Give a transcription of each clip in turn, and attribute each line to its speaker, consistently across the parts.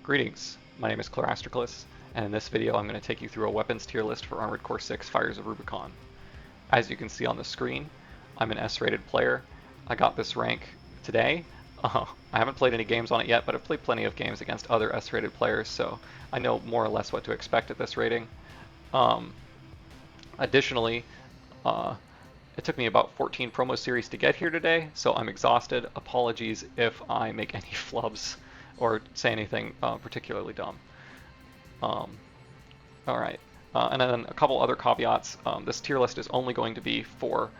Speaker 1: Greetings, my name is Clarastriclus, and in this video I'm going to take you through a weapons tier list for Armored Core 6 Fires of Rubicon. As you can see on the screen, I'm an S-rated player. I got this rank today. I haven't played any games on it yet, but I've played plenty of games against other S-rated players, so I know more or less what to expect at this rating. Additionally, it took me about 14 promo series to get here today, so I'm exhausted. Apologies if I make any flubs or say anything particularly dumb. Alright, and then a couple other caveats. This tier list is only going to be for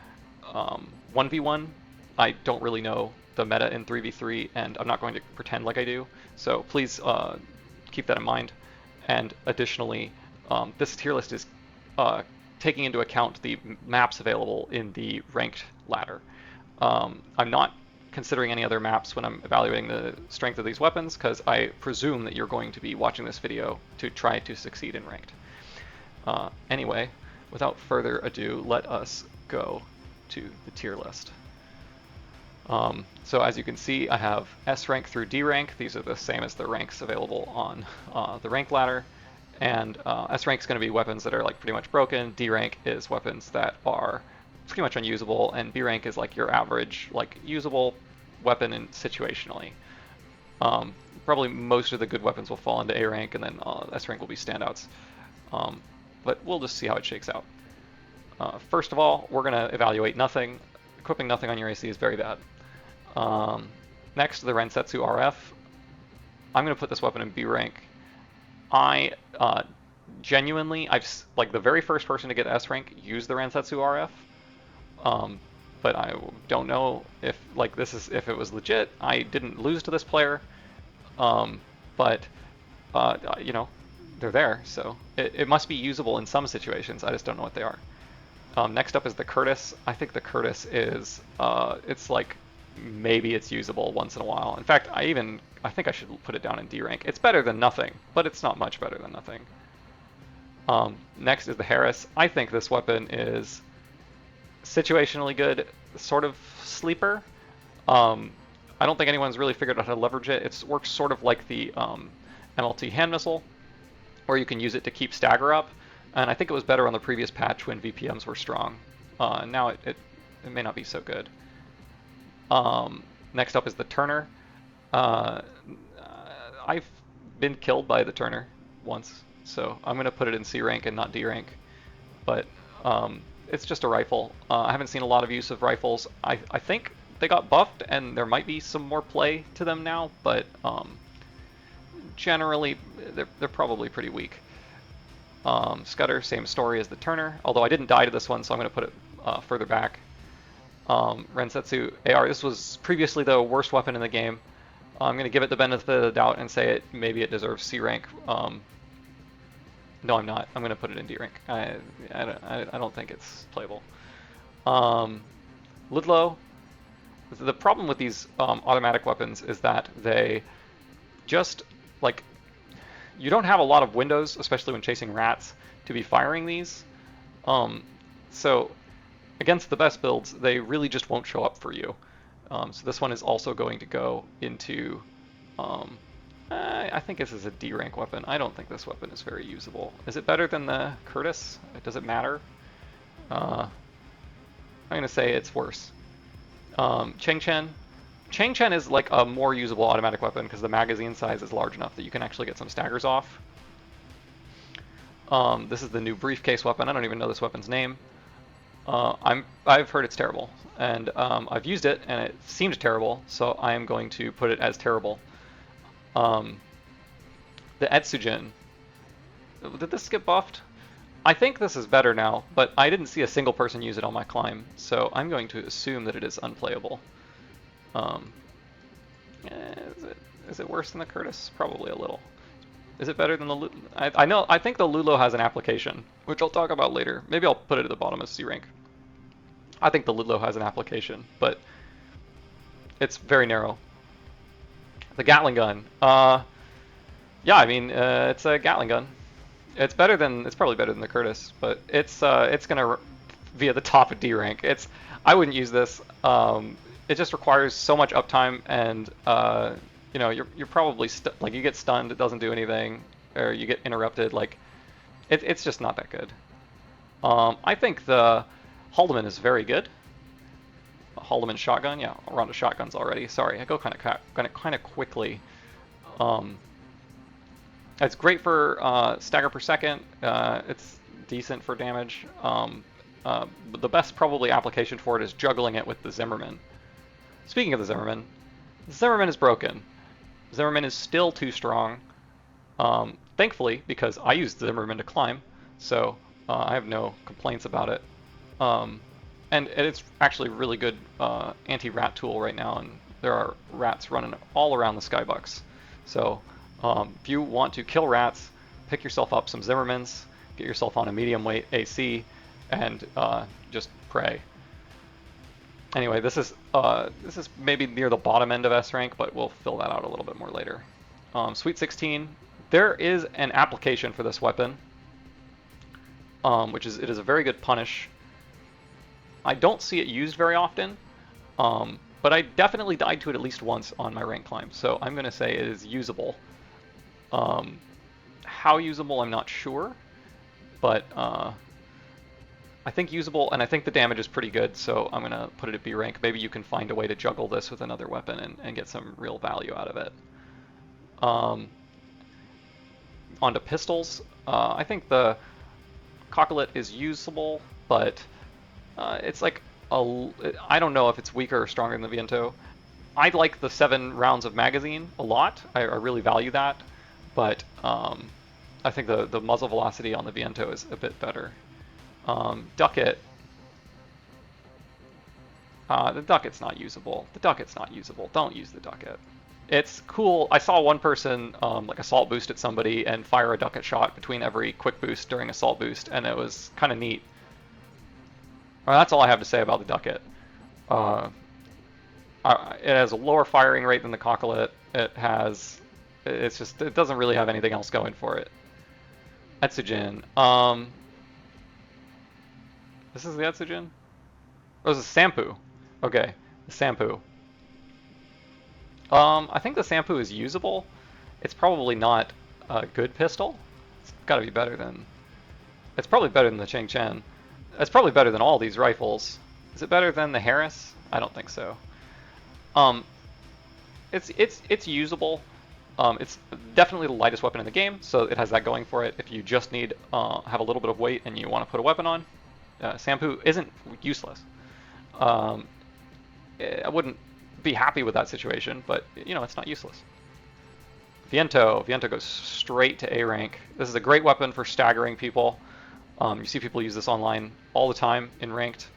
Speaker 1: 1v1. I don't really know the meta in 3v3, and I'm not going to pretend like I do, so please keep that in mind. And additionally, this tier list is taking into account the maps available in the ranked ladder. I'm not considering any other maps when I'm evaluating the strength of these weapons, because I presume that you're going to be watching this video to try to succeed in ranked. Anyway, without further ado, let us go to the tier list. So as you can see, I have S rank through D rank. These are the same as the ranks available on the rank ladder. And S rank is going to be weapons that are like pretty much broken. D rank is weapons that are pretty much unusable, and B rank is like your average, like usable weapon in situationally. Probably most of the good weapons will fall into A rank, and then S rank will be standouts. But we'll just see how it shakes out. First of all, we're going to evaluate nothing. Equipping nothing on your AC is very bad. Next, the Rensetsu RF. I'm going to put this weapon in B rank. I genuinely, like the very first person to get S rank used the Rensetsu RF. But I don't know if if it was legit. I didn't lose to this player, but you know, they're there, so it must be usable in some situations. I just don't know what they are. Next up is the Curtis. I think the Curtis is it's like maybe it's usable once in a while. In fact, I think I should put it down in D rank. It's better than nothing, but it's not much better than nothing. Next is the Harris. I think this weapon is situationally good, sort of sleeper. I don't think anyone's really figured out how to leverage it. It works sort of like the MLT hand missile, where you can use it to keep stagger up. And I think it was better on the previous patch when VPMs were strong. Now it may not be so good. Next up is the Turner. I've been killed by the Turner once, so I'm going to put it in C rank and not D rank. But it's just a rifle. I haven't seen a lot of use of rifles. I think they got buffed, and there might be some more play to them now, but generally they're probably pretty weak. Scudder, same story as the Turner, although I didn't die to this one, so I'm going to put it further back. Rensetsu AR, this was previously the worst weapon in the game. I'm going to give it the benefit of the doubt and say maybe it deserves C rank. No, I'm not. I'm going to put it in D rank. I don't think it's playable. Ludlow, the problem with these automatic weapons is that they just, like, you don't have a lot of windows, especially when chasing rats, to be firing these. So against the best builds, they really just won't show up for you. So this one is also going to go into, I think this is a D rank weapon. I don't think this weapon is very usable. Is it better than the Curtis? Does it matter? I'm going to say it's worse. Cheng Chen. Cheng Chen is like a more usable automatic weapon because the magazine size is large enough that you can actually get some staggers off. This is the new briefcase weapon. I don't even know this weapon's name. I've heard it's terrible, and I've used it and it seemed terrible, so I am going to put it as terrible. The Etsujin. Did this get buffed? I think this is better now, but I didn't see a single person use it on my climb, so I'm going to assume that it is unplayable. Is it worse than the Curtis? Probably a little. Is it better than the I think the Lulo has an application, which I'll talk about later. Maybe I'll put it at the bottom of C rank. I think the Lulo has an application, but it's very narrow. The Gatling gun. Yeah, I mean, it's a Gatling gun. It's probably better than the Curtis, but it's gonna be at the top of D rank. I wouldn't use this. It just requires so much uptime, and you know, you're probably like you get stunned, it doesn't do anything, or you get interrupted. Like it's just not that good. I think the Haldeman is very good. Haldeman shotgun, yeah, we're on to shotguns already. Sorry, I go kind of quickly. Um, it's great for stagger per second. It's decent for damage. But the best probably application for it is juggling it with the Zimmerman. Speaking of the Zimmerman is broken. Zimmerman is still too strong. Thankfully, because I use Zimmerman to climb, so I have no complaints about it. And it's actually a really good anti-rat tool right now, and there are rats running all around the skybox. So if you want to kill rats, pick yourself up some Zimmermans, get yourself on a medium weight AC, and just pray. Anyway, this is maybe near the bottom end of S rank, but we'll fill that out a little bit more later. Sweet 16, there is an application for this weapon, which is it is a very good punish. I don't see it used very often, but I definitely died to it at least once on my rank climb, so I'm going to say it is usable. How usable, I'm not sure, but I think usable, and I think the damage is pretty good, so I'm going to put it at B rank. Maybe you can find a way to juggle this with another weapon and get some real value out of it. Onto pistols. I think the Cocklet is usable, but it's like I don't know if it's weaker or stronger than the Viento. I like the 7 rounds of magazine a lot. I really value that, but I think the muzzle velocity on the Viento is a bit better. Ducket. The Ducket's not usable. The Ducket's not usable. Don't use the Ducket. It's cool. I saw one person like assault boost at somebody and fire a Ducket shot between every quick boost during assault boost, and it was kind of neat. That's all I have to say about the Ducket. It has a lower firing rate than the Cocklet. It doesn't really have anything else going for it. Etsugen. This is the Etsugen? Oh, this is Sampu. Okay, the Sampu. I think the Sampu is usable. It's probably not a good pistol. It's got to be better than... It's probably better than the Cheng Chen. It's probably better than all these rifles. Is it better than the Harris? I don't think so. It's usable. It's definitely the lightest weapon in the game, so it has that going for it. If you just need have a little bit of weight and you want to put a weapon on, Sampu isn't useless. I wouldn't be happy with that situation, but you know, it's not useless. Viento goes straight to A rank. This is a great weapon for staggering people. You see people use this online all the time in ranked.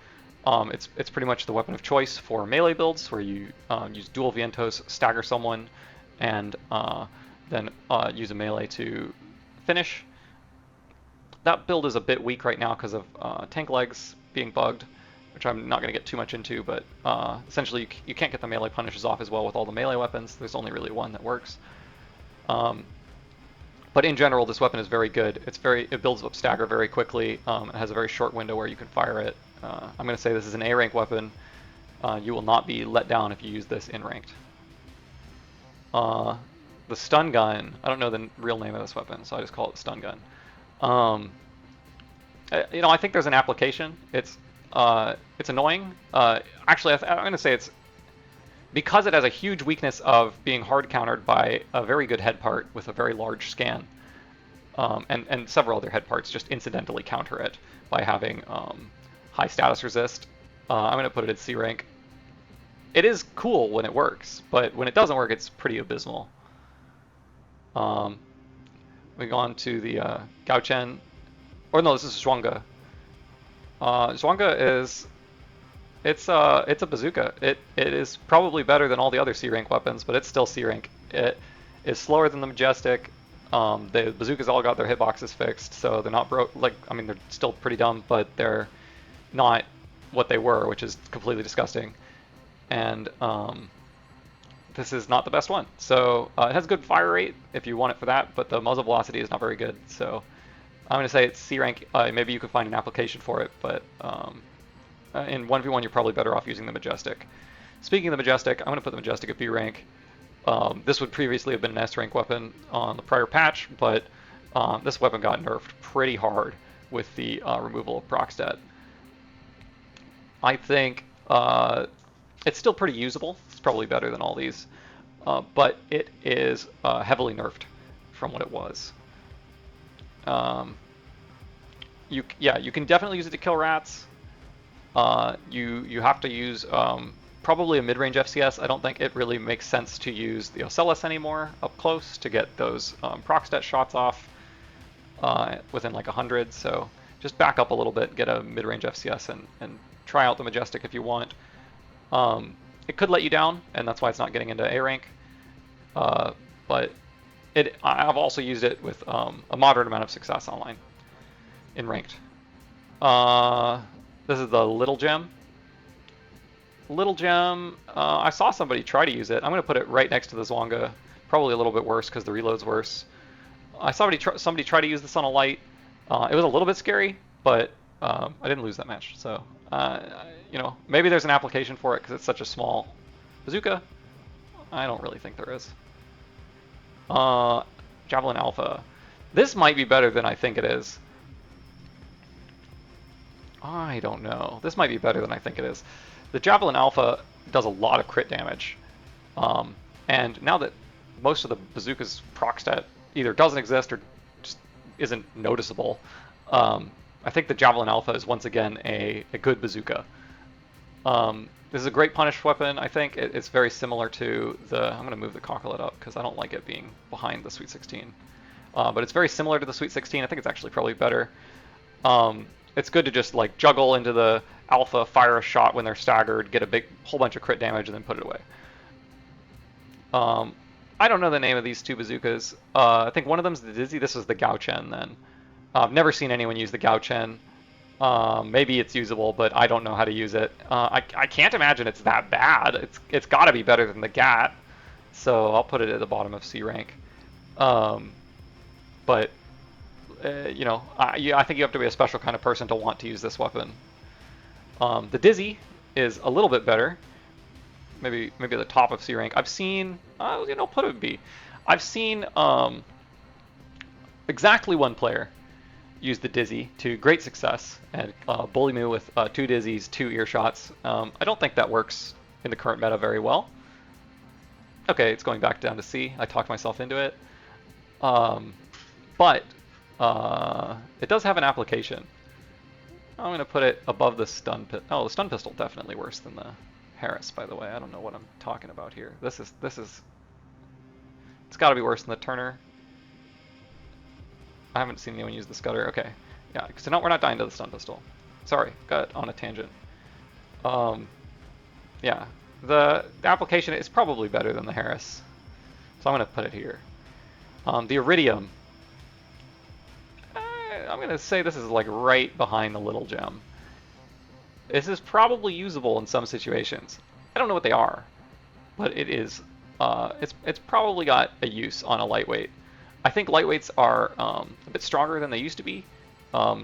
Speaker 1: It's pretty much the weapon of choice for melee builds, where you use dual Vientos, stagger someone, and then use a melee to finish. That build is a bit weak right now because of tank legs being bugged, which I'm not going to get too much into, but essentially you can't get the melee punishes off as well with all the melee weapons. There's only really one that works. But in general, this weapon is very good. It builds up stagger very quickly. It has a very short window where you can fire it. I'm going to say this is an A rank weapon. You will not be let down if you use this in ranked. The stun gun. I don't know the real name of this weapon, so I just call it the stun gun. You know, I think there's an application. It's annoying. Actually, I'm going to say it's because it has a huge weakness of being hard countered by a very good head part with a very large scan, and several other head parts just incidentally counter it by having high status resist. I'm going to put it at C rank. It is cool when it works, but when it doesn't work, it's pretty abysmal. We go on to the Gao Chen. Or no, this is Zhuangge. Zhuangge is... It's a bazooka. It is probably better than all the other C rank weapons, but it's still C rank. It is slower than the Majestic. The bazookas all got their hitboxes fixed, so they're not broke. Like, I mean, they're still pretty dumb, but they're not what they were, which is completely disgusting. And this is not the best one. So it has good fire rate if you want it for that, but the muzzle velocity is not very good. So I'm going to say it's C rank. Maybe you could find an application for it, but in 1v1 you're probably better off using the Majestic. Speaking of the Majestic, I'm going to put the Majestic at B rank. This would previously have been an S rank weapon on the prior patch, but this weapon got nerfed pretty hard with the removal of proc stat. I think it's still pretty usable. It's probably better than all these, but it is heavily nerfed from what it was. You can definitely use it to kill rats. You have to use probably a mid-range FCS. I don't think it really makes sense to use the Ocellus anymore up close to get those proc stat shots off within like 100. So just back up a little bit, get a mid-range FCS, and try out the Majestic if you want. It could let you down, and that's why it's not getting into A rank. But I've also used it with a moderate amount of success online in ranked. This is the Little Gem. Little Gem, I saw somebody try to use it. I'm going to put it right next to the Zwanga. Probably a little bit worse because the reload's worse. I saw somebody try to use this on a light. It was a little bit scary, but I didn't lose that match. So, maybe there's an application for it because it's such a small bazooka. I don't really think there is. Javelin Alpha. This might be better than I think it is. I don't know. This might be better than I think it is. The Javelin Alpha does a lot of crit damage. And now that most of the bazooka's proc stat either doesn't exist or just isn't noticeable, I think the Javelin Alpha is once again a good bazooka. This is a great punish weapon, I think. It's very similar to the... I'm going to move the Cocklet up because I don't like it being behind the Sweet 16. But it's very similar to the Sweet 16. I think it's actually probably better. It's good to just like juggle into the Alpha, fire a shot when they're staggered, get a whole bunch of crit damage, and then put it away. I don't know the name of these two bazookas. I think one of them's the Dizzy. This is the Gao Chen then. I've never seen anyone use the Gao Chen. Maybe it's usable, but I don't know how to use it. I can't imagine it's that bad. It's got to be better than the GAT, so I'll put it at the bottom of C rank. But I think you have to be a special kind of person to want to use this weapon. The Dizzy is a little bit better. Maybe at the top of C rank. I've seen, put it B. I've seen exactly one player use the Dizzy to great success and bully me with 2 Dizzies, 2 earshots. I don't think that works in the current meta very well. Okay, it's going back down to C. I talked myself into it. But it does have an application. I'm going to put it above the stun pistol. Oh, the stun pistol definitely worse than the Harris, by the way. I don't know what I'm talking about here. This is it's got to be worse than the Turner. I haven't seen anyone use the Scudder. Okay, yeah, so no, we're not dying to the stun pistol. Sorry, got on a tangent. Yeah, the application is probably better than the Harris, so I'm going to put it here. The Iridium. I'm going to say this is like right behind the Little Gem. This is probably usable in some situations. I don't know what they are, but it is. It's probably got a use on a lightweight. I think lightweights are a bit stronger than they used to be.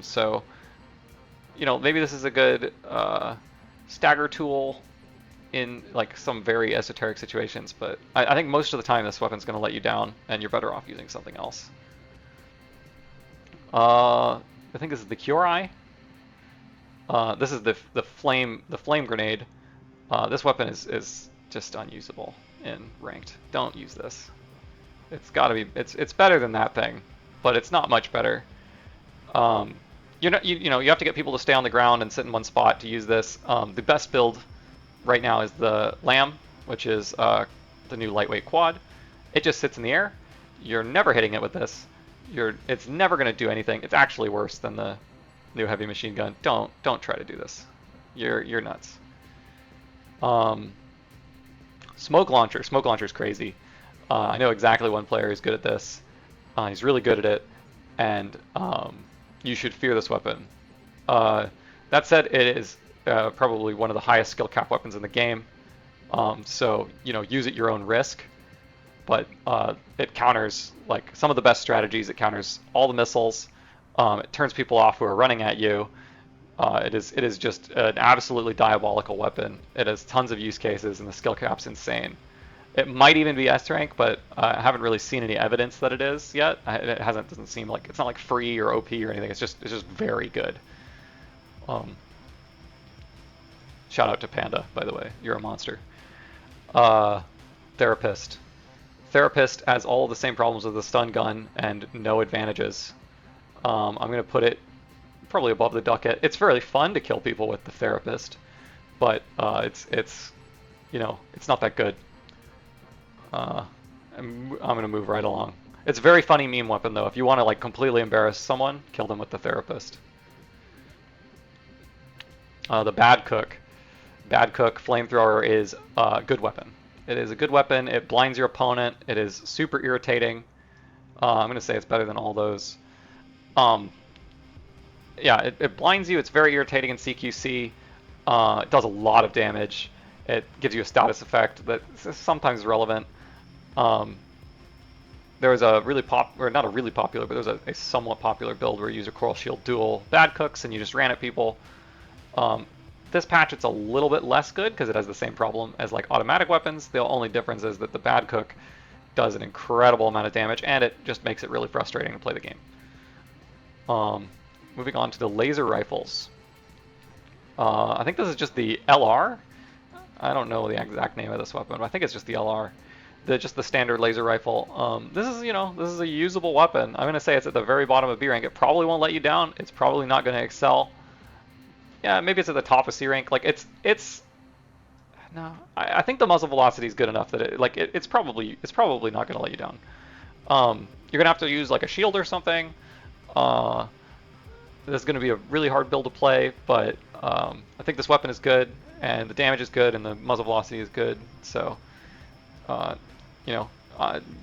Speaker 1: So, maybe this is a good stagger tool in like some very esoteric situations. But I think most of the time this weapon's going to let you down, and you're better off using something else. I think this is the Cure Eye. This is the flame grenade. This weapon is just unusable in ranked. Don't use this. It's got to be. It's better than that thing, but it's not much better. You have to get people to stay on the ground and sit in one spot to use this. The best build right now is the Lamb, which is the new lightweight quad. It just sits in the air. You're never hitting it with this. It's never going to do anything. It's actually worse than the new heavy machine gun. Don't try to do this. You're nuts. Smoke launcher. Smoke launcher is crazy. I know exactly one player who's good at this. He's really good at it, and you should fear this weapon. That said, it is probably one of the highest skill cap weapons in the game. So use at your own risk. But it counters like some of the best strategies. It counters all the missiles. It turns people off who are running at you. It is just an absolutely diabolical weapon. It has tons of use cases, and the skill cap's insane. It might even be S rank, but I haven't really seen any evidence that it is yet. It doesn't seem like it's not like free or OP or anything. It's just very good. Um, Shout out to Panda, by the way. You're a monster. Uh, Therapist. Therapist has all the same problems as the stun gun and no advantages. I'm gonna put it probably above the Ducat. It's very fun to kill people with the Therapist, but it's it's not that good. I'm gonna move right along. It's a very funny meme weapon though. If you want to like completely embarrass someone, kill them with the Therapist. The Bad Cook. Bad Cook Flamethrower is a good weapon. It is a good weapon. It blinds your opponent. It is super irritating. I'm gonna say it's better than all those. Yeah, it blinds you. It's very irritating in CQC. It does a lot of damage. It gives you a status effect that's sometimes relevant. There was a really not a really popular, but there was a somewhat popular build where you use a Coral Shield dual Bad Cooks and you just ran at people. This patch it's a little bit less good because it has the same problem as like automatic weapons. The only difference is that the Bad Cook does an incredible amount of damage and it just makes it really frustrating to play the game. Moving on to the laser rifles. I think this is just the LR. I don't know the exact name of this weapon, but I think it's just the LR. Just the standard laser rifle. This is a usable weapon. I'm gonna say it's at the very bottom of B rank. It probably won't let you down. It's probably not gonna excel. Yeah, maybe it's at the top of C rank. Like it's no. I think the muzzle velocity is good enough that it's probably not gonna let you down. You're gonna have to use like a shield or something. This is gonna be a really hard build to play, but I think this weapon is good and the damage is good and the muzzle velocity is good. So,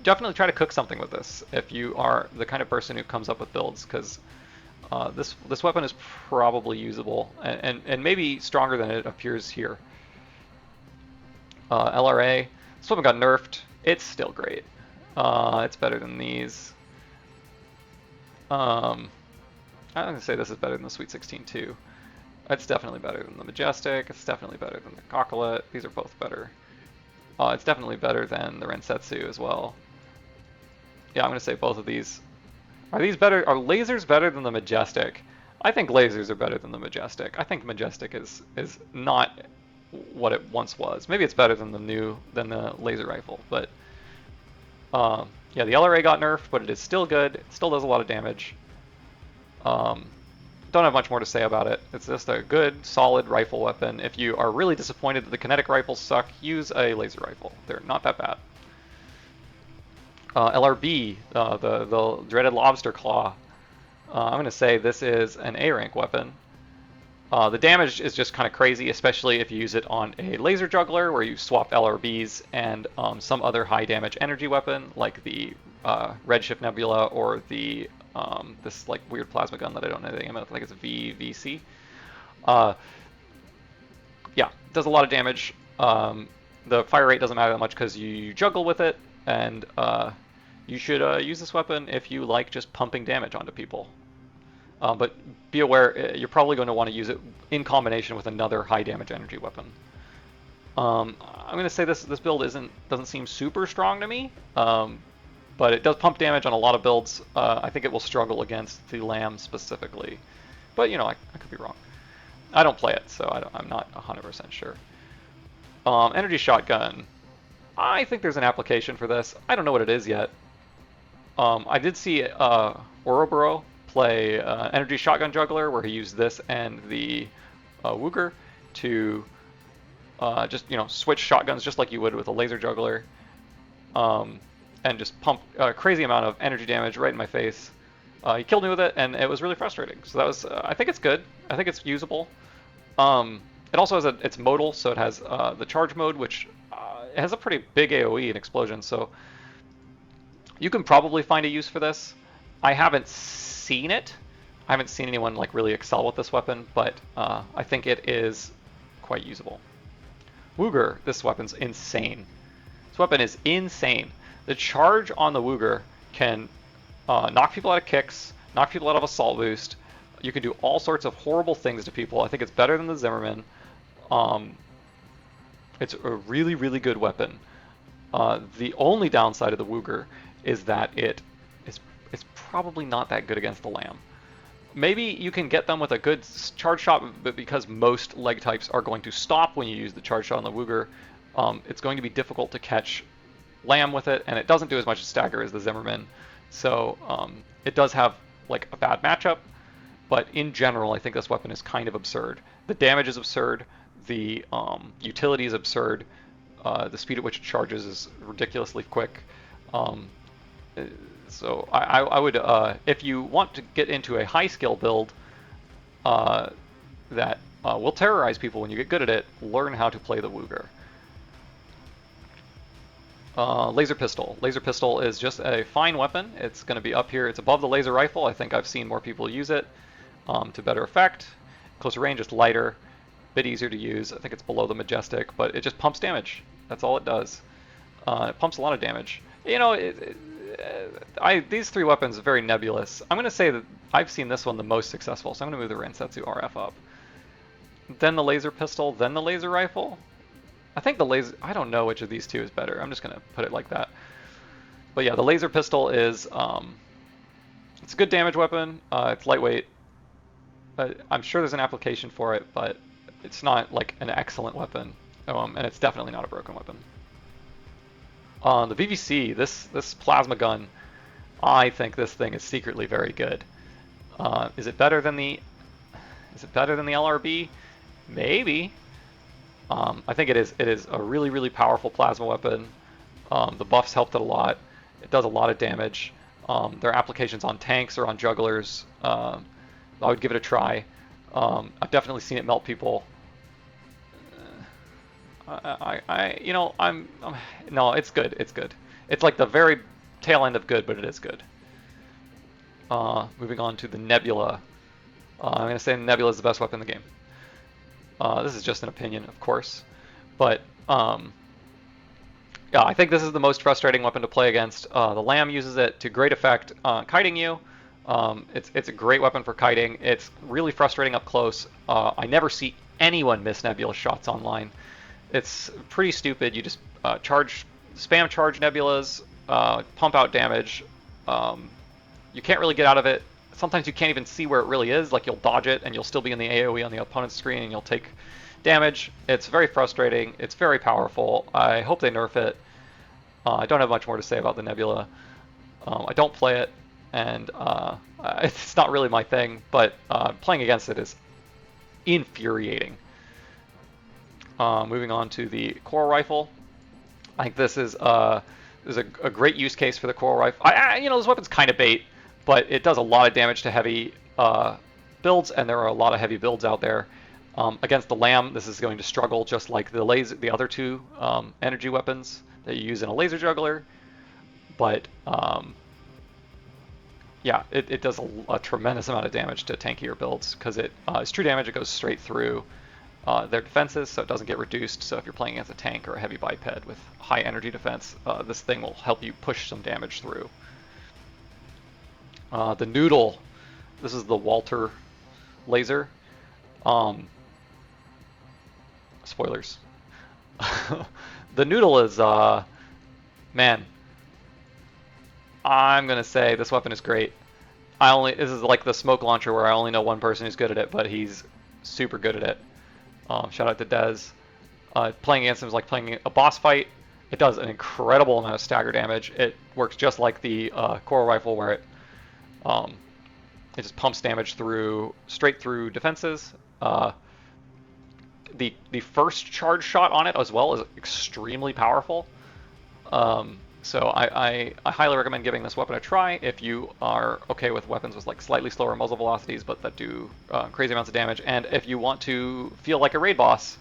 Speaker 1: definitely try to cook something with this if you are the kind of person who comes up with builds, because this weapon is probably usable and maybe stronger than it appears here. LRA, this weapon got nerfed. It's still great. It's better than these. I'm gonna say this is better than the Sweet 16 too. It's definitely better than the Majestic. It's definitely better than the Coquelet. These are both better. It's definitely better than the Rensetsu as well. Yeah, I'm gonna say both of these. Are these better? Are lasers better than the Majestic? I think lasers are better than the Majestic. I think Majestic is not what it once was. Maybe it's better than the laser rifle, but yeah, the LRA got nerfed, but it is still good. It still does a lot of damage. Don't have much more to say about it. It's just a good, solid rifle weapon. If you are really disappointed that the kinetic rifles suck, use a laser rifle. They're not that bad. LRB, the dreaded lobster claw. I'm going to say this is an A rank weapon. The damage is just kind of crazy, especially if you use it on a laser juggler where you swap LRBs and some other high damage energy weapon like the Redshift Nebula or the this like weird plasma gun that I don't know the name of. I think it's VVC. Yeah, does a lot of damage. The fire rate doesn't matter that much because you juggle with it, and you should use this weapon if you like just pumping damage onto people. But be aware, you're probably going to want to use it in combination with another high damage energy weapon. I'm going to say this build doesn't seem super strong to me, but it does pump damage on a lot of builds. I think it will struggle against the Lamb specifically, but I could be wrong. I don't play it, so I'm not 100% sure. Energy shotgun. I think there's an application for this. I don't know what it is yet. I did see Ouroboros play energy shotgun juggler where he used this and the Wooger to just switch shotguns just like you would with a laser juggler, and just pump a crazy amount of energy damage right in my face. He killed me with it, and it was really frustrating. So that was I think it's good. I think it's usable. It also has it's modal, so it has the charge mode, which it has a pretty big AoE and explosion. So you can probably find a use for this. I haven't seen it. I haven't seen anyone like really excel with this weapon, but I think it is quite usable. Wooger, this weapon's insane. This weapon is insane. The charge on the Wooger can knock people out of kicks, knock people out of assault boost. You can do all sorts of horrible things to people. I think it's better than the Zimmerman. It's a really, really good weapon. The only downside of the Wooger is that it's probably not that good against the Lamb. Maybe you can get them with a good charge shot, but because most leg types are going to stop when you use the charge shot on the Wooger, it's going to be difficult to catch Lamb with it, and it doesn't do as much stagger as the Zimmerman. So it does have like a bad matchup, but in general, I think this weapon is kind of absurd. The damage is absurd, the utility is absurd, the speed at which it charges is ridiculously quick. So I would, if you want to get into a high skill build that will terrorize people when you get good at it, learn how to play the Wooger. Laser pistol. Laser pistol is just a fine weapon. It's going to be up here. It's above the laser rifle. I think I've seen more people use it to better effect. Closer range, it's lighter, a bit easier to use. I think it's below the Majestic, but it just pumps damage. That's all it does. It pumps a lot of damage. You know, these three weapons are very nebulous. I'm going to say that I've seen this one the most successful, so I'm going to move the Rensetsu RF up. Then the laser pistol, then the laser rifle. I think the laser, I don't know which of these two is better. I'm just going to put it like that. But yeah, the laser pistol is, it's a good damage weapon. It's lightweight. I'm sure there's an application for it, but it's not like an excellent weapon. And it's definitely not a broken weapon. The VVC, this plasma gun, I think this thing is secretly very good. Is it better than the LRB? Maybe. I think it is. It is a really, really powerful plasma weapon. The buffs helped it a lot. It does a lot of damage. There are applications on tanks or on jugglers. I would give it a try. I've definitely seen it melt people. No, it's good. It's good. It's like the very tail end of good, but it is good. Moving on to the Nebula. I'm going to say Nebula is the best weapon in the game. This is just an opinion, of course, but yeah, I think this is the most frustrating weapon to play against. The Lamb uses it to great effect kiting you. It's a great weapon for kiting. It's really frustrating up close. I never see anyone miss Nebula shots online. It's pretty stupid. You just spam charge Nebulas, pump out damage. You can't really get out of it. Sometimes you can't even see where it really is. Like you'll dodge it and you'll still be in the AoE on the opponent's screen and you'll take damage. It's very frustrating. It's very powerful. I hope they nerf it. I don't have much more to say about the Nebula. I don't play it, and it's not really my thing, but playing against it is infuriating. Moving on to the Coral Rifle. I think this is a great use case for the Coral Rifle. This weapon's kind of bait, but it does a lot of damage to heavy builds, and there are a lot of heavy builds out there. Against the Lamb, this is going to struggle just like the other two energy weapons that you use in a laser juggler. But yeah, it does a tremendous amount of damage to tankier builds because its true damage, it goes straight through their defenses, so it doesn't get reduced. So if you're playing against a tank or a heavy biped with high energy defense, this thing will help you push some damage through. The Noodle, this is the Walter laser. Spoilers. The Noodle is, man, I'm gonna say this weapon is great. This is like the smoke launcher where I only know one person who's good at it, but he's super good at it. Shout out to Dez. Playing against him is like playing a boss fight. It does an incredible amount of stagger damage. It works just like the Coral Rifle, where it just pumps damage straight through defenses. The first charge shot on it as well is extremely powerful. So I highly recommend giving this weapon a try if you are okay with weapons with like slightly slower muzzle velocities but that do crazy amounts of damage, and if you want to feel like a raid boss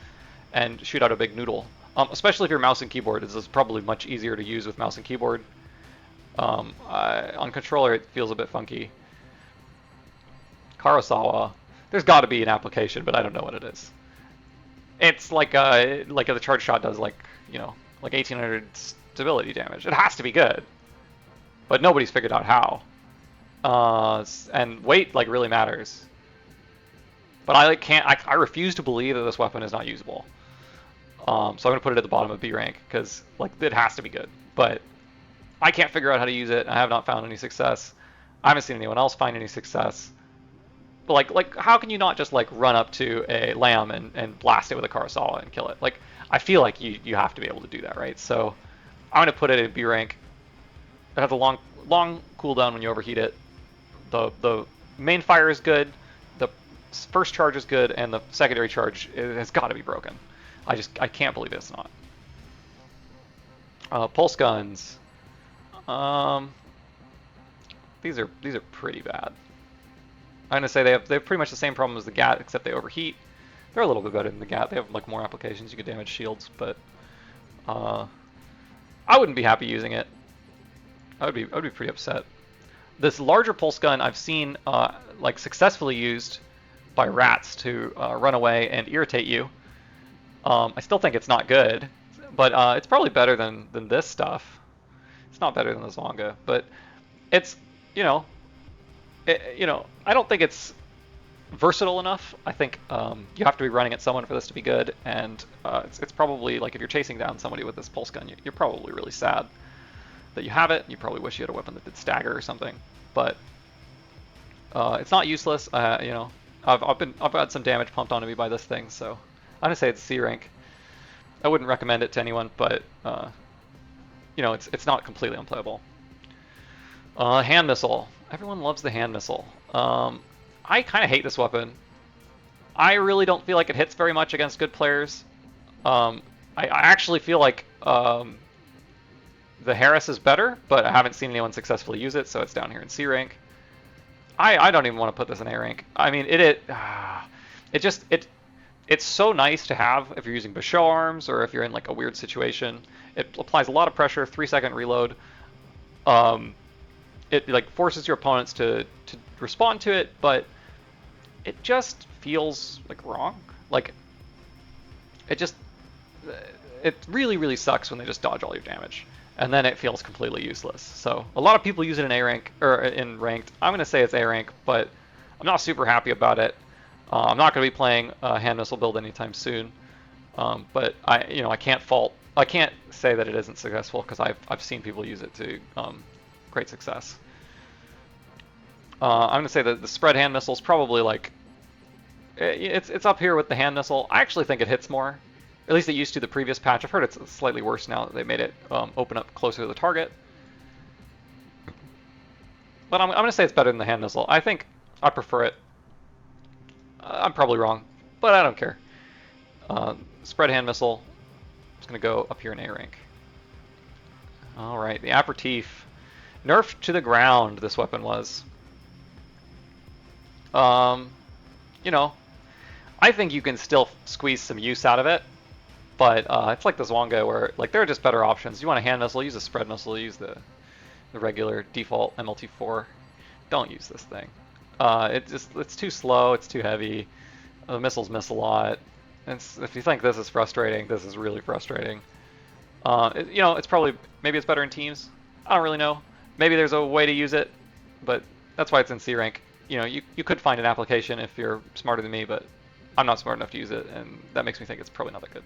Speaker 1: and shoot out a big noodle. Especially if you're mouse and keyboard, this is probably much easier to use with mouse and keyboard. On controller it feels a bit funky. Kurosawa, there's got to be an application, but I don't know what it is. It's like the charge shot does like 1800 stability damage. It has to be good, but nobody's figured out how. And weight really matters. But I refuse to believe that this weapon is not usable. So I'm gonna put it at the bottom of B rank because like it has to be good. But I can't figure out how to use it. I have not found any success. I haven't seen anyone else find any success. But like how can you not just like run up to a lamb and blast it with a Kurosawa and kill it? Like I feel like you have to be able to do that, right? So I'm gonna put it at B rank. It has a long cooldown when you overheat it. The main fire is good. The first charge is good, and the secondary charge has got to be broken. I can't believe it's not. Pulse guns. These are pretty bad. I'm gonna say they have pretty much the same problem as the GAT, except they overheat. They're a little bit better than the GAT. They have like more applications. You can damage shields, but I wouldn't be happy using it. I would be pretty upset. This larger pulse gun I've seen like successfully used by rats to run away and irritate you. I still think it's not good, but it's probably better than this stuff. It's not better than the Zonga, but it's you know I don't think it's versatile enough. I think you have to be running at someone for this to be good, and it's probably like if you're chasing down somebody with this pulse gun, you're probably really sad that you have it. You probably wish you had a weapon that did stagger or something, but it's not useless. I've had some damage pumped onto me by this thing, so I'm gonna say it's C rank. I wouldn't recommend it to anyone, but it's not completely unplayable. Hand missile. Everyone loves the hand missile. I kind of hate this weapon. I really don't feel like it hits very much against good players. I actually feel like the Harris is better, but I haven't seen anyone successfully use it, so it's down here in C rank. I don't even want to put this in A rank. I mean, it's so nice to have if you're using Basho arms or if you're in like a weird situation. It applies a lot of pressure, 3-second reload. It like forces your opponents to respond to it, but it just feels like wrong. Like it really sucks when they just dodge all your damage, and then it feels completely useless. So a lot of people use it in A rank or in ranked. I'm gonna say it's A rank, but I'm not super happy about it. I'm not gonna be playing a hand missile build anytime soon, but I can't say that it isn't successful because I've seen people use it to great success. I'm gonna say that the spread hand missile is probably like it's up here with the hand missile. I actually think it hits more. At least it used to the previous patch. I've heard it's slightly worse now that they made it open up closer to the target. But I'm gonna say it's better than the hand missile. I think I prefer it. I'm probably wrong, but I don't care. Spread hand missile. It's gonna go up here in A rank. All right, the aperitif. Nerfed to the ground. This weapon was. I think you can still squeeze some use out of it, but it's like the Zwanga where like there are just better options. You want a hand missile, use a spread missile, use the regular default MLT4. Don't use this thing. It's too slow, it's too heavy. The missiles miss a lot. If you think this is frustrating, this is really frustrating. It's probably maybe it's better in teams. I don't really know. Maybe there's a way to use it, but that's why it's in C rank. You could find an application if you're smarter than me, but I'm not smart enough to use it, and that makes me think it's probably not that good.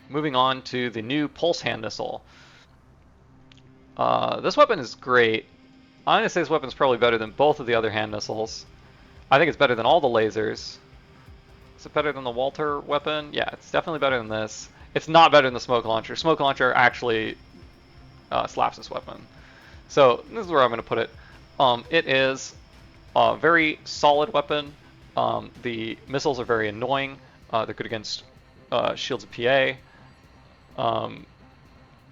Speaker 1: Moving on to the new pulse hand missile. This weapon is great. I'm gonna say this weapon is probably better than both of the other hand missiles. I think it's better than all the lasers. Is it better than the Walter weapon? Yeah, it's definitely better than this. It's not better than the smoke launcher. Smoke launcher actually slaps this weapon. So this is where I'm going to put it. It is a very solid weapon. The missiles are very annoying. They're good against shields of PA.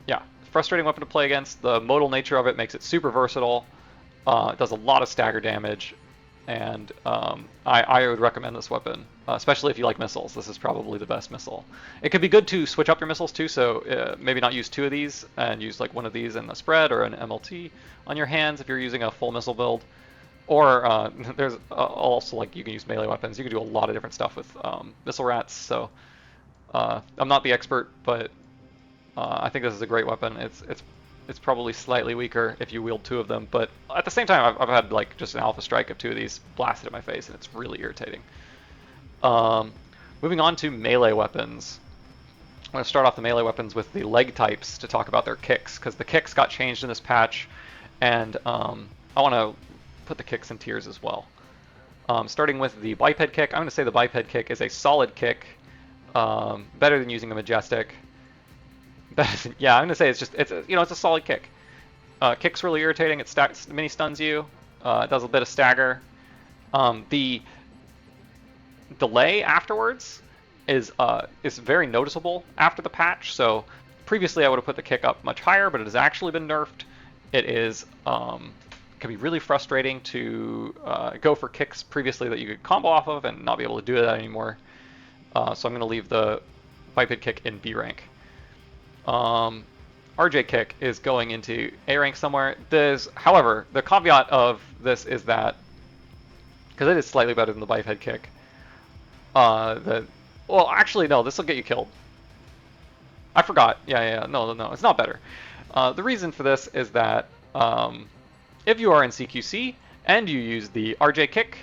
Speaker 1: Yeah, frustrating weapon to play against. The modal nature of it makes it super versatile. It does a lot of stagger damage, and I would recommend this weapon, especially if you like missiles. This is probably the best missile. It could be good to switch up your missiles too, so maybe not use 2 of these and use like one of these in a spread or an MLT on your hands if you're using a full missile build. Or there's also like you can use melee weapons. You can do a lot of different stuff with missile rats. So I'm not the expert, but I think this is a great weapon. It's probably slightly weaker if you wield 2 of them, but at the same time, I've had like just an alpha strike of 2 of these blasted at my face, and it's really irritating. Moving on to melee weapons. I'm going to start off the melee weapons with the leg types to talk about their kicks, because the kicks got changed in this patch, and I want to put the kicks in tiers as well. Starting with the biped kick, I'm going to say the biped kick is a solid kick, better than using a majestic. Yeah, I'm going to say it's a solid kick. Kick's really irritating. It mini stuns you. It does a bit of stagger. The delay afterwards is very noticeable after the patch. So previously I would have put the kick up much higher, but it has actually been nerfed. It is can be really frustrating to go for kicks previously that you could combo off of and not be able to do that anymore. So I'm going to leave the biped kick in B rank. RJ kick is going into A rank somewhere. However, the caveat of this is that, because it is slightly better than the biped kick, well, actually, no, this will get you killed. I forgot. Yeah, no, it's not better. The reason for this is that if you are in CQC and you use the RJ kick,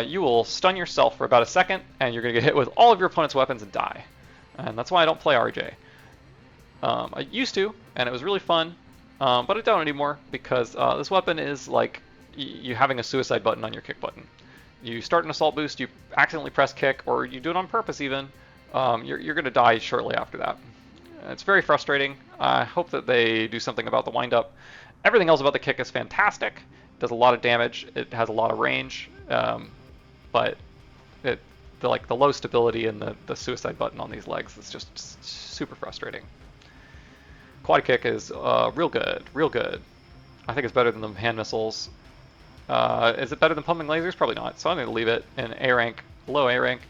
Speaker 1: you will stun yourself for about a second, and you're going to get hit with all of your opponent's weapons and die. And that's why I don't play RJ. I used to, and it was really fun, but I don't anymore, because this weapon is like you having a suicide button on your kick button. You start an assault boost, you accidentally press kick, or you do it on purpose even, you're going to die shortly after that. It's very frustrating. I hope that they do something about the windup. Everything else about the kick is fantastic. It does a lot of damage. It has a lot of range, but the low stability and the suicide button on these legs is just super frustrating. Quad kick is real good. I think it's better than the hand missiles. Is it better than pumping lasers? Probably not. So I'm going to leave it in A rank, low A rank.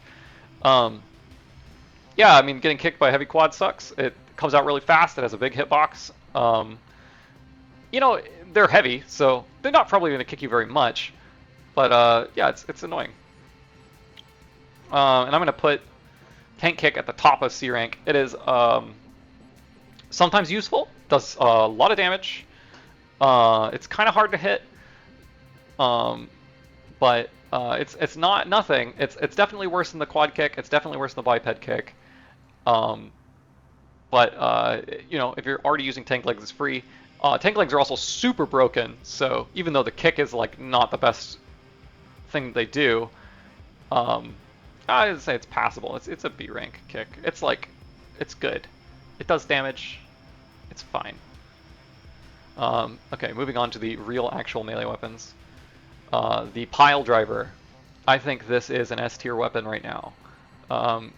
Speaker 1: Yeah, I mean, getting kicked by a heavy quad sucks. It comes out really fast. It has a big hitbox. They're heavy, so they're not probably going to kick you very much. But yeah, it's annoying. And I'm going to put tank kick at the top of C rank. It is sometimes useful. Does a lot of damage. It's kind of hard to hit. But it's not nothing. It's definitely worse than the quad kick. It's definitely worse than the biped kick. But if you're already using tank legs, it's free. Tank legs are also super broken. So even though the kick is like not the best thing they do, I would say it's passable. It's a B rank kick. It's good. It does damage. It's fine. Okay, moving on to the real actual melee weapons. The pile driver. I think this is an S tier weapon right now. I'm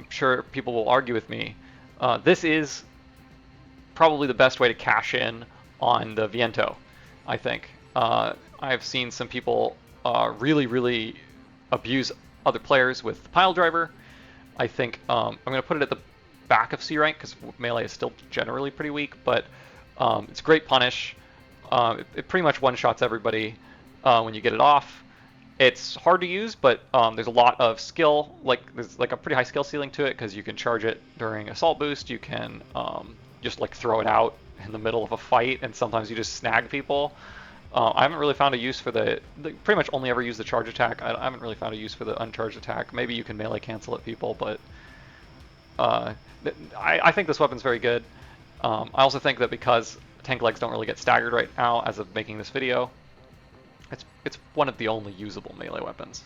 Speaker 1: sure people will argue with me. This is probably the best way to cash in on the Viento, I think. I've seen some people really abuse other players with the pile driver. I think I'm going to put it at the back of C rank because melee is still generally pretty weak, but it's great punish. It pretty much one-shots everybody when you get it off. It's hard to use, but there's a lot of skill. There's a pretty high skill ceiling to it because you can charge it during assault boost. You can just throw it out in the middle of a fight, and sometimes you just snag people. I haven't really found a use for pretty much only ever use the charge attack. I haven't really found a use for the uncharged attack. Maybe you can melee cancel at people, but I think this weapon's very good. I also think that because tank legs don't really get staggered right now as of making this video, it's one of the only usable melee weapons.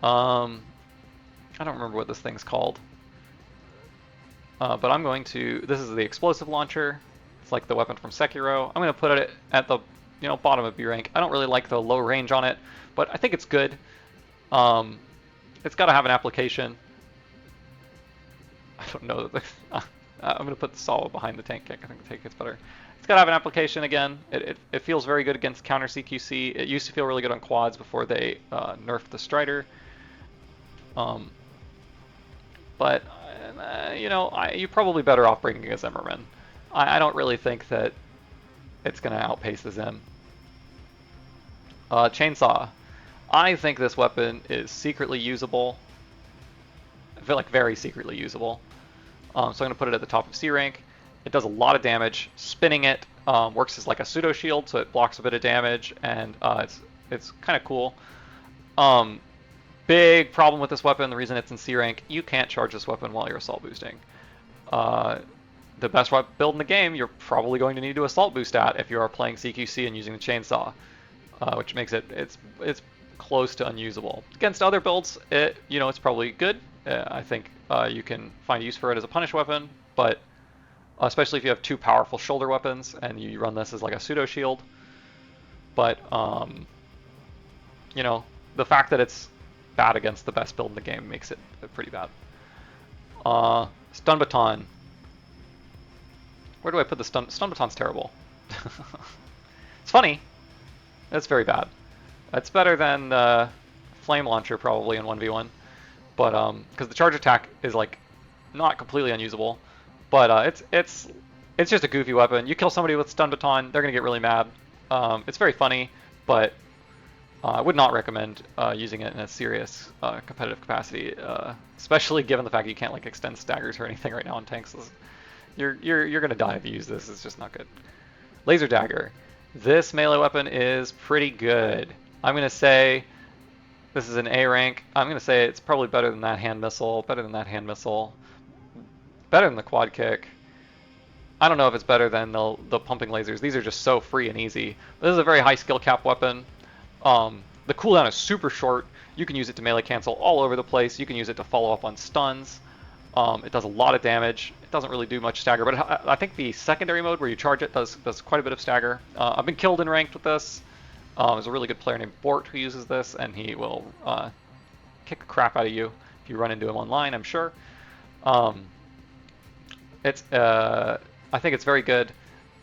Speaker 1: I don't remember what this thing's called. But I'm going to, this is the explosive launcher. It's like the weapon from Sekiro. I'm going to put it at the bottom of B rank. I don't really like the low range on it, but I think it's good. It's got to have an application. I don't know. I'm going to put the Sawa behind the tank kick. I think the tank kick's better. It's got to have an application again. It feels very good against counter CQC. It used to feel really good on quads before they nerfed the Strider. But you're probably better off bringing a Zimmerman. I don't really think that it's going to outpace the Zim. Chainsaw. I think this weapon is secretly usable. I feel like very secretly usable. So I'm going to put it at the top of C rank. It does a lot of damage. Spinning it works as like a pseudo shield, so it blocks a bit of damage, and it's kind of cool. Big problem with this weapon, the reason it's in C rank, you can't charge this weapon while you're assault boosting. The best build in the game, you're probably going to need to assault boost at if you are playing CQC and using the chainsaw, which makes it's close to unusable. Against other builds, it's probably good. I think you can find use for it as a punish weapon, but especially if you have two powerful shoulder weapons and you run this as like a pseudo shield. But the fact that it's bad against the best build in the game makes it pretty bad. Stun baton. Where do I put the stun? Stun baton's terrible. It's funny. It's very bad. It's better than flame launcher probably in 1v1, but because the charge attack is like not completely unusable, but it's just a goofy weapon. You kill somebody with stun baton, they're gonna get really mad. It's very funny, but I would not recommend using it in a serious competitive capacity, especially given the fact that you can't like extend staggers or anything right now in tanks. You're gonna die if you use this. It's just not good. Laser dagger. This melee weapon is pretty good. I'm gonna say this is an A rank. I'm gonna say it's probably better than that hand missile. Better than that hand missile. Better than the quad kick. I don't know if it's better than the pumping lasers. These are just so free and easy. This is a very high skill cap weapon. The cooldown is super short. You can use it to melee cancel all over the place. You can use it to follow up on stuns. It does a lot of damage. It doesn't really do much stagger, but I think the secondary mode where you charge it does quite a bit of stagger. I've been killed in ranked with this. There's a really good player named Bort who uses this, and he will kick the crap out of you if you run into him online, I'm sure. I think it's very good.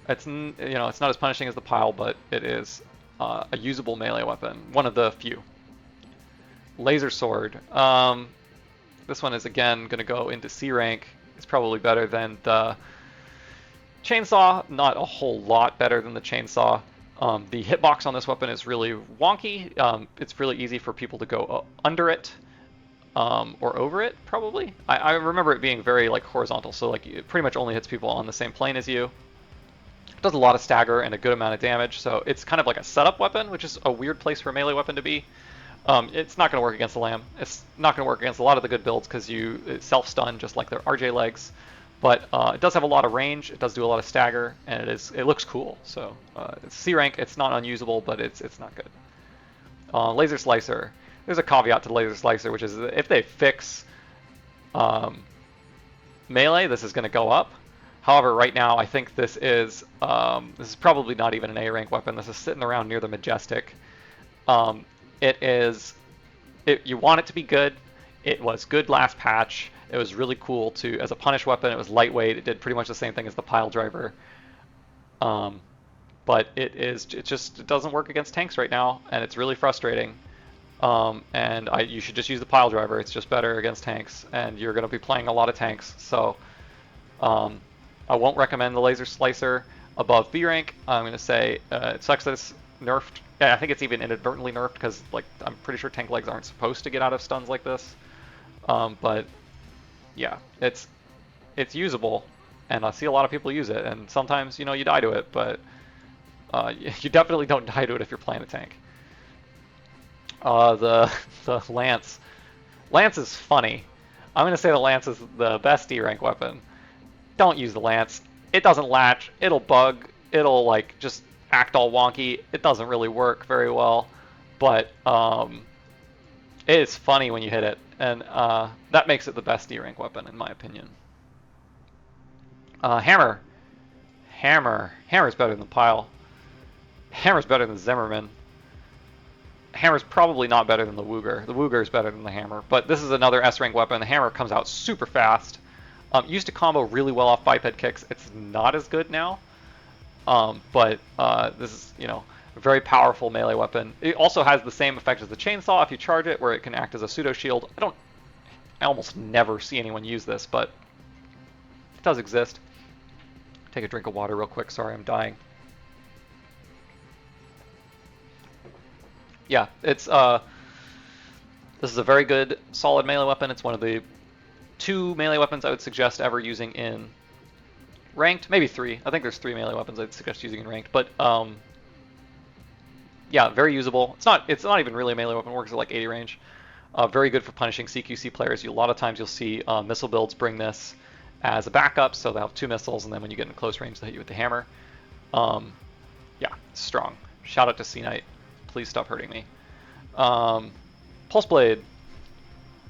Speaker 1: It's it's not as punishing as the pile, but it is a usable melee weapon, one of the few. Laser sword. This one is again going to go into C rank. It's probably better than the chainsaw. Not a whole lot better than the chainsaw. The hitbox on this weapon is really wonky. It's really easy for people to go under it or over it, probably. I remember it being very like horizontal, so like it pretty much only hits people on the same plane as you. It does a lot of stagger and a good amount of damage, so it's kind of like a setup weapon, which is a weird place for a melee weapon to be. It's not going to work against the Lamb. It's not going to work against a lot of the good builds because you self-stun just like their RJ legs. But it does have a lot of range. It does do a lot of stagger, and it looks cool. So it's C rank. It's not unusable, but it's not good. Laser slicer. There's a caveat to the laser slicer, which is if they fix melee, this is going to go up. However, right now I think this is probably not even an A rank weapon. This is sitting around near the Majestic. You want it to be good. It was good last patch. It was really cool as a punish weapon. It was lightweight. It did pretty much the same thing as the pile driver. But it doesn't work against tanks right now, and it's really frustrating. You should just use the pile driver. It's just better against tanks, and you're going to be playing a lot of tanks. So I won't recommend the laser slicer above B rank. I'm going to say it sucks that it's nerfed. Yeah, I think it's even inadvertently nerfed because like I'm pretty sure tank legs aren't supposed to get out of stuns like this. But yeah, it's usable, and I see a lot of people use it, and sometimes you die to it, but you definitely don't die to it if you're playing a tank. The lance. Lance is funny. I'm gonna say the lance is the best D rank weapon. Don't use the lance. It doesn't latch. It'll bug. It'll like just act all wonky. It doesn't really work very well, but it is funny when you hit it, and that makes it the best D rank weapon in my opinion. Hammer. Hammer's better than Pile. Hammer's better than Zimmerman. Hammer's probably not better than the Wooger. The Wooger is better than the Hammer, but this is another S rank weapon. The Hammer comes out super fast. Used to combo really well off biped kicks. It's not as good now. But this is, a very powerful melee weapon. It also has the same effect as the chainsaw if you charge it, where it can act as a pseudo shield. I almost never see anyone use this, but it does exist. Take a drink of water real quick. Sorry, I'm dying. Yeah, this is a very good, solid melee weapon. It's one of the 2 melee weapons I would suggest ever using in ranked, maybe 3. I think there's 3 melee weapons I'd suggest using in ranked, but yeah, very usable. It's not even really a melee weapon. It works at like 80 range. Very good for punishing CQC players. A lot of times you'll see missile builds bring this as a backup, so they'll have 2 missiles, and then when you get in close range, they hit you with the hammer. Yeah, strong. Shout out to C-Knight. Please stop hurting me. Pulse Blade.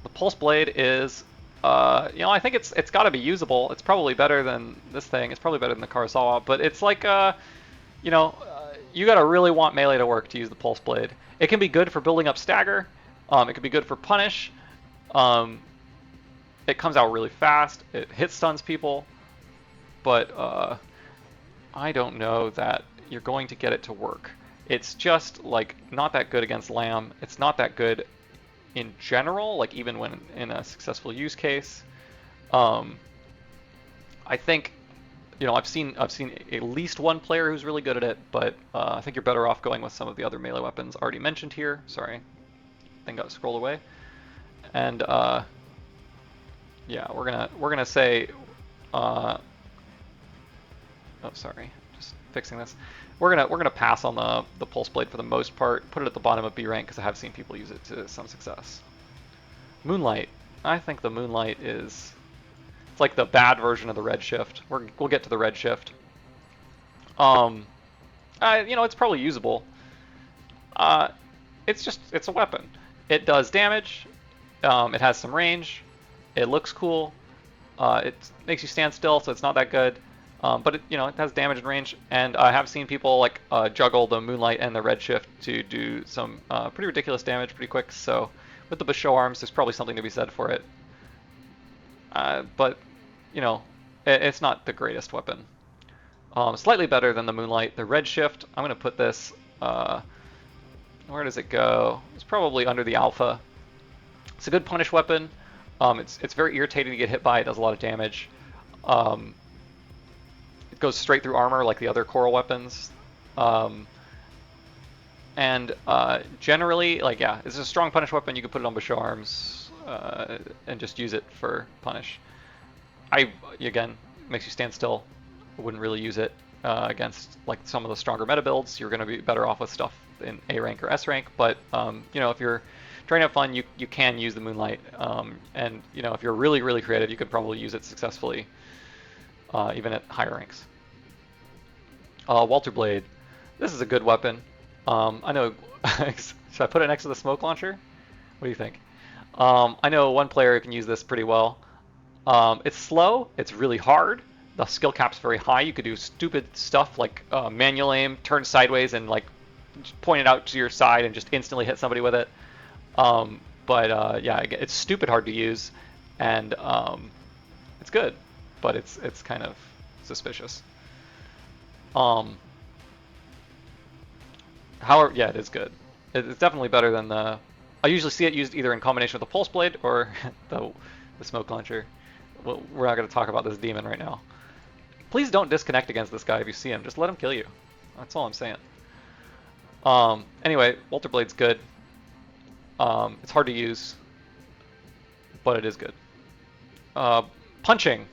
Speaker 1: The Pulse Blade is, I think it's got to be usable. It's probably better than this thing. It's probably better than the Kurosawa, but it's like, you got to really want melee to work to use the Pulse Blade. It can be good for building up stagger. It can be good for punish. It comes out really fast. It hit stuns people, but I don't know that you're going to get it to work. It's just like not that good against Lamb. It's not that good in general, like even when in a successful use case. I think, I've seen at least one player who's really good at it, but I think you're better off going with some of the other melee weapons already mentioned here. Sorry, thing got scrolled away. And yeah, we're gonna say, oh sorry, just fixing this. We're gonna pass on the Pulse Blade for the most part. Put it at the bottom of B rank because I have seen people use it to some success. Moonlight. I think the Moonlight is, it's like the bad version of the Red Shift. We'll get to the Red Shift. It's probably usable. It's a weapon. It does damage. It has some range. It looks cool. It makes you stand still, so it's not that good. But it has damage and range, and I have seen people like juggle the Moonlight and the Red Shift to do some pretty ridiculous damage pretty quick. So with the Basho arms, there's probably something to be said for it. But it's not the greatest weapon. Slightly better than the Moonlight. The Red Shift, I'm gonna put this. Where does it go? It's probably under the Alpha. It's a good punish weapon. It's very irritating to get hit by. It does a lot of damage. It goes straight through armor like the other Coral weapons. And generally, it's a strong punish weapon. You can put it on Basho arms and just use it for punish. Again, makes you stand still. I wouldn't really use it against like some of the stronger meta builds. You're going to be better off with stuff in A rank or S rank. But if you're trying to have fun, you can use the Moonlight. And if you're really, really creative, you could probably use it successfully even at higher ranks. Walter Blade. This is a good weapon. I know. Should I put it next to the smoke launcher? What do you think? I know one player who can use this pretty well. It's slow. It's really hard. The skill cap's very high. You could do stupid stuff like manual aim, turn sideways, and like just point it out to your side and just instantly hit somebody with it. Yeah, it's stupid hard to use, and it's good, but it's kind of suspicious. However, yeah, it is good. It's definitely better than the. I usually see it used either in combination with the Pulse Blade or the smoke launcher. Well, we're not going to talk about this demon right now. Please don't disconnect against this guy if you see him. Just let him kill you. That's all I'm saying. Anyway, Walter Blade's good. It's hard to use, but it is good. Punching.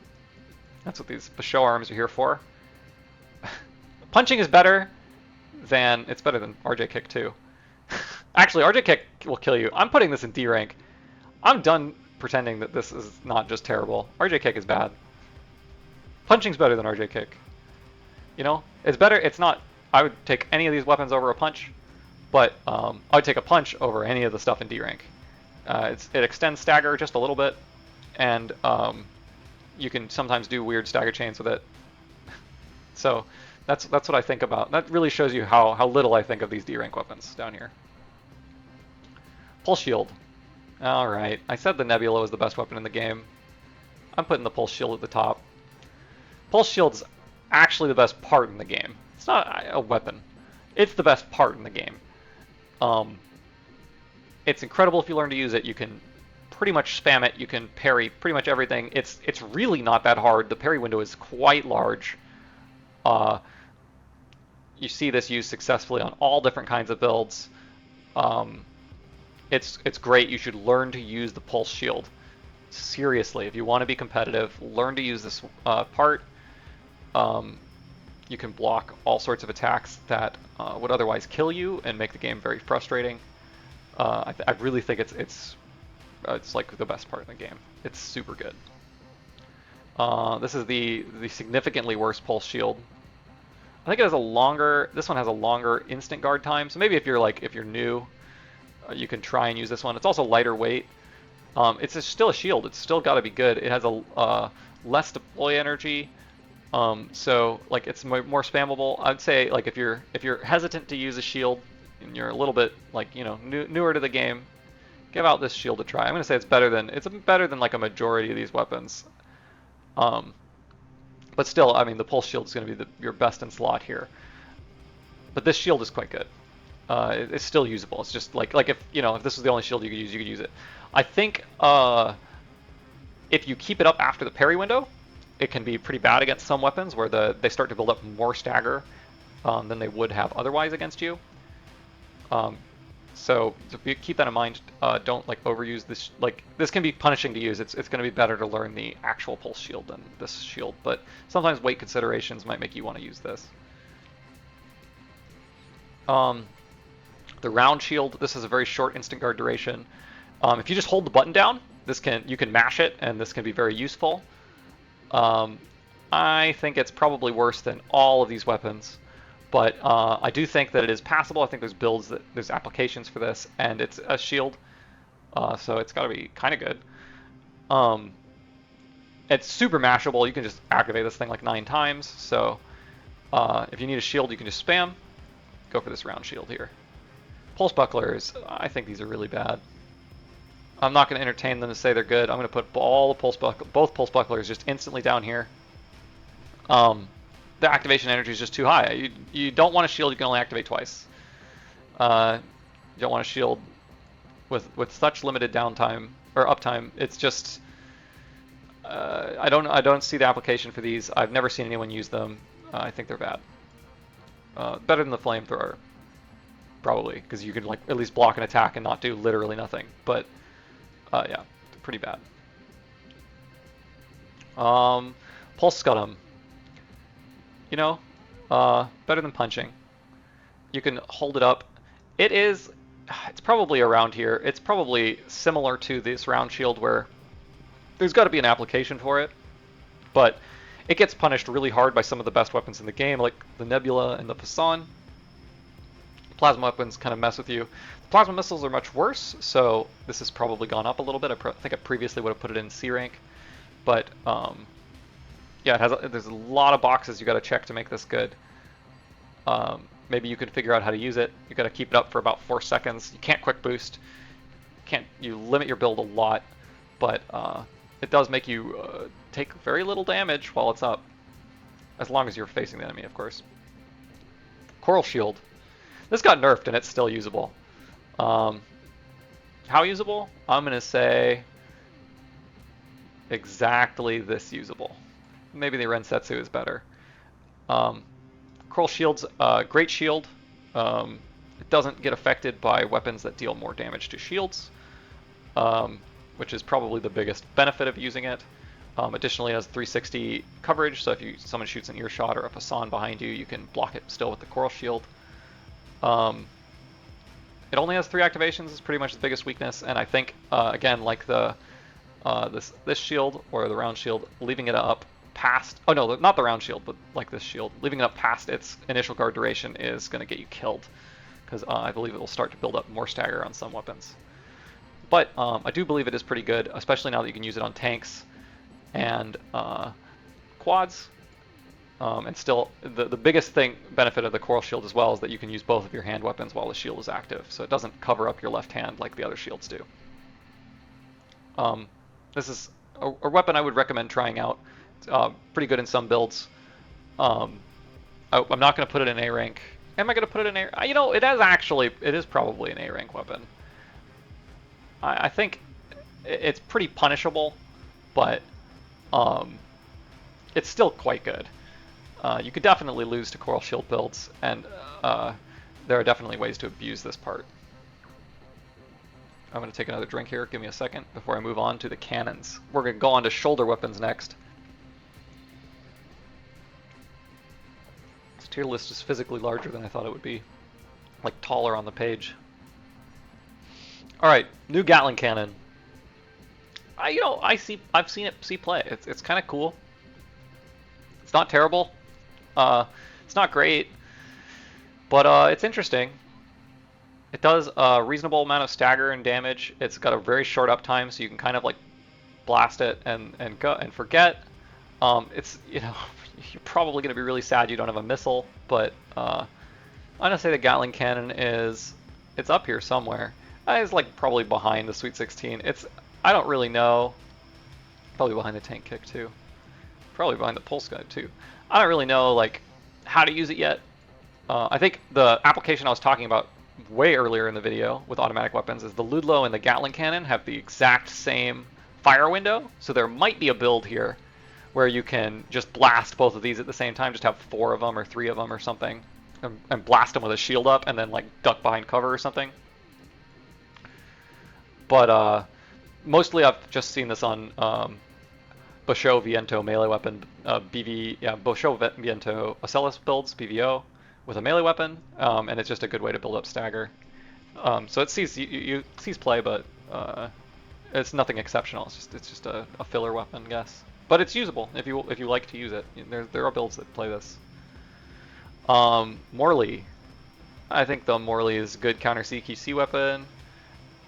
Speaker 1: That's what these Basho arms are here for. Punching is better than RJ Kick too. Actually, RJ Kick will kill you. I'm putting this in D rank. I'm done pretending that this is not just terrible. RJ Kick is bad. Punching's better than RJ Kick. It's better. It's not. I would take any of these weapons over a punch, but I would take a punch over any of the stuff in D rank. It extends stagger just a little bit, and you can sometimes do weird stagger chains with it. So that's what I think about. That really shows you how little I think of these D rank weapons down here. Pulse Shield. All right, I said the Nebula was the best weapon in the game. I'm putting the Pulse Shield at the top. Pulse Shield's actually the best part in the game. It's not a weapon. It's the best part in the game. It's incredible if you learn to use it. You can pretty much spam it. You can parry pretty much everything. It's really not that hard. The parry window is quite large. You see this used successfully on all different kinds of builds. It's great. You should learn to use the Pulse Shield. Seriously, if you want to be competitive, learn to use this part. You can block all sorts of attacks that would otherwise kill you and make the game very frustrating. I really think it's it's like the best part of the game. It's super good. This is the significantly worse pulse shield. I think it has a longer. This one has a longer instant guard time. So maybe if you're new, you can try and use this one. It's also lighter weight. Still a shield. It's still got to be good. It has a less deploy energy. So like it's more spammable. I'd say like if you're hesitant to use a shield and you're a little bit like newer to the game, give out this shield a try. I'm gonna say it's better than like a majority of these weapons. But still, I mean the pulse shield is gonna be your best in slot here. But this shield is quite good. It's still usable. It's just like if this was the only shield you could use it. I think if you keep it up after the parry window, it can be pretty bad against some weapons where they start to build up more stagger than they would have otherwise against you. So keep that in mind. Don't like overuse this. Like this can be punishing to use. It's going to be better to learn the actual pulse shield than this shield. But sometimes weight considerations might make you want to use this. The round shield. This has a very short instant guard duration. If you just hold the button down, you can mash it, and this can be very useful. I think it's probably worse than all of these weapons, but I do think that it is passable. I think there's applications for this, and it's a shield, so it's got to be kind of good. It's super mashable. You can just activate this thing like 9 times. So if you need a shield, you can just spam. Go for this round shield here. Pulse bucklers. I think these are really bad. I'm not going to entertain them to say they're good. I'm going to put both pulse bucklers just instantly down here. The activation energy is just too high. You don't want a shield you can only activate twice. You don't want a shield with such limited downtime or uptime. It's just I don't see the application for these. I've never seen anyone use them. I think they're bad. Better than the flamethrower, probably, because you can like at least block an attack and not do literally nothing. But yeah, pretty bad. Pulse Scudum. Better than punching. You can hold it up. It's probably around here. It's probably similar to this round shield where there's got to be an application for it, but it gets punished really hard by some of the best weapons in the game, like the Nebula and the Fasan. Plasma weapons kind of mess with you. The plasma missiles are much worse, so this has probably gone up a little bit. I think I previously would have put it in C rank, but yeah, there's a lot of boxes you got to check to make this good. Maybe you could figure out how to use it. You got to keep it up for about 4 seconds. You can't quick boost. You limit your build a lot, but it does make you take very little damage while it's up, as long as you're facing the enemy, of course. Coral Shield. This got nerfed and it's still usable. How usable? I'm going to say exactly this usable. Maybe the Rensetsu is better. Coral Shield's a great shield. It doesn't get affected by weapons that deal more damage to shields, which is probably the biggest benefit of using it. Additionally, it has 360 coverage, so if someone shoots an earshot or a Fasan behind you, you can block it still with the Coral Shield. It only has 3 activations. Is pretty much the biggest weakness, and I think again, like this shield or the round shield, leaving it up past not the round shield, but like this shield, leaving it up past its initial guard duration is going to get you killed, because I believe it will start to build up more stagger on some weapons. But I do believe it is pretty good, especially now that you can use it on tanks and quads. And still, the biggest benefit of the Coral Shield as well is that you can use both of your hand weapons while the shield is active, so it doesn't cover up your left hand like the other shields do. This is a weapon I would recommend trying out. It's pretty good in some builds. I'm not going to put it in A rank. Am I going to put it in A? It is probably an A rank weapon. I think it's pretty punishable, but it's still quite good. You could definitely lose to Coral Shield builds, and there are definitely ways to abuse this part. I'm going to take another drink here. Give me a second before I move on to the cannons. We're going to go on to shoulder weapons next. This tier list is physically larger than I thought it would be. Like taller on the page. Alright, new Gatling cannon. I've seen it see play. It's kind of cool. It's not terrible. It's not great, but it's interesting. It does a reasonable amount of stagger and damage. It's got a very short uptime, so you can kind of like blast it and go and forget. It's you're probably going to be really sad you don't have a missile, but I'm gonna say the Gatling cannon it's up here somewhere. It's like probably behind the Sweet 16. I don't really know. Probably behind the tank kick too. Probably behind the pulse guide too. I don't really know like how to use it yet. I think the application I was talking about way earlier in the video with automatic weapons is the Ludlow and the Gatling cannon have the exact same fire window. So there might be a build here where you can just blast both of these at the same time, just have 4 of them or 3 of them or something, and blast them with a shield up and then like duck behind cover or something. But mostly I've just seen this on Basho Viento melee weapon, Basho Viento Ocellus builds, BVO, with a melee weapon, and it's just a good way to build up stagger. So it sees sees play, but it's nothing exceptional. It's just a filler weapon, I guess. But it's usable if you like to use it. There are builds that play this. Morley, I think the Morley is a good counter CQC weapon.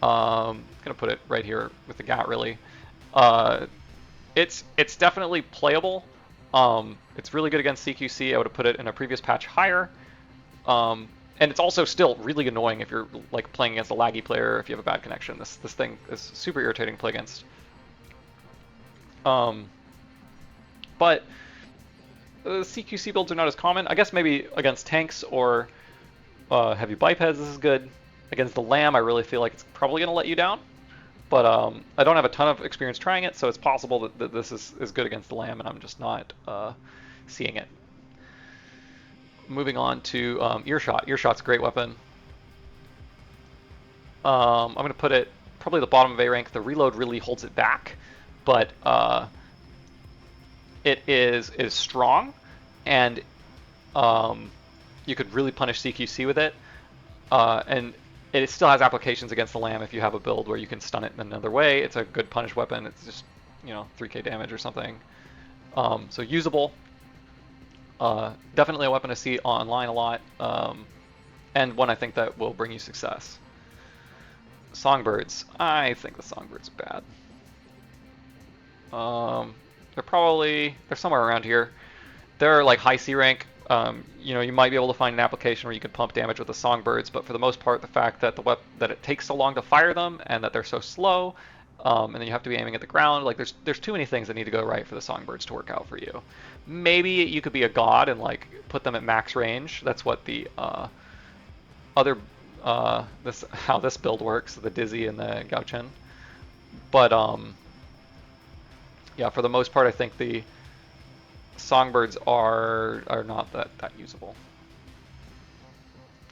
Speaker 1: Gonna put it right here with the GAT really. It's definitely playable. It's really good against CQC. I would have put it in a previous patch higher. And it's also still really annoying if you're like playing against a laggy player, if you have a bad connection. This thing is super irritating to play against. But CQC builds are not as common. I guess maybe against tanks or heavy bipeds this is good. Against the Lamb, I really feel like it's probably going to let you down. But I don't have a ton of experience trying it, so it's possible that this is good against the Lamb, and I'm just not seeing it. Moving on to Earshot. Earshot's a great weapon. I'm going to put it probably the bottom of A rank. The reload really holds it back, but it is strong, and you could really punish CQC with it. And it still has applications against the Lamb if you have a build where you can stun it in another way. It's a good punish weapon. It's just 3k damage or something. So usable. Definitely a weapon to see online a lot, and one I think that will bring you success. Songbirds. I think the Songbirds are bad. They're somewhere around here. They're like high C rank. You might be able to find an application where you can pump damage with the Songbirds, but for the most part, the fact that that it takes so long to fire them and that they're so slow, and then you have to be aiming at the ground, like there's too many things that need to go right for the Songbirds to work out for you. Maybe you could be a god and like put them at max range. That's what the how this build works, the Dizzy and the Gauchen. But yeah, for the most part, I think the Songbirds are not that usable.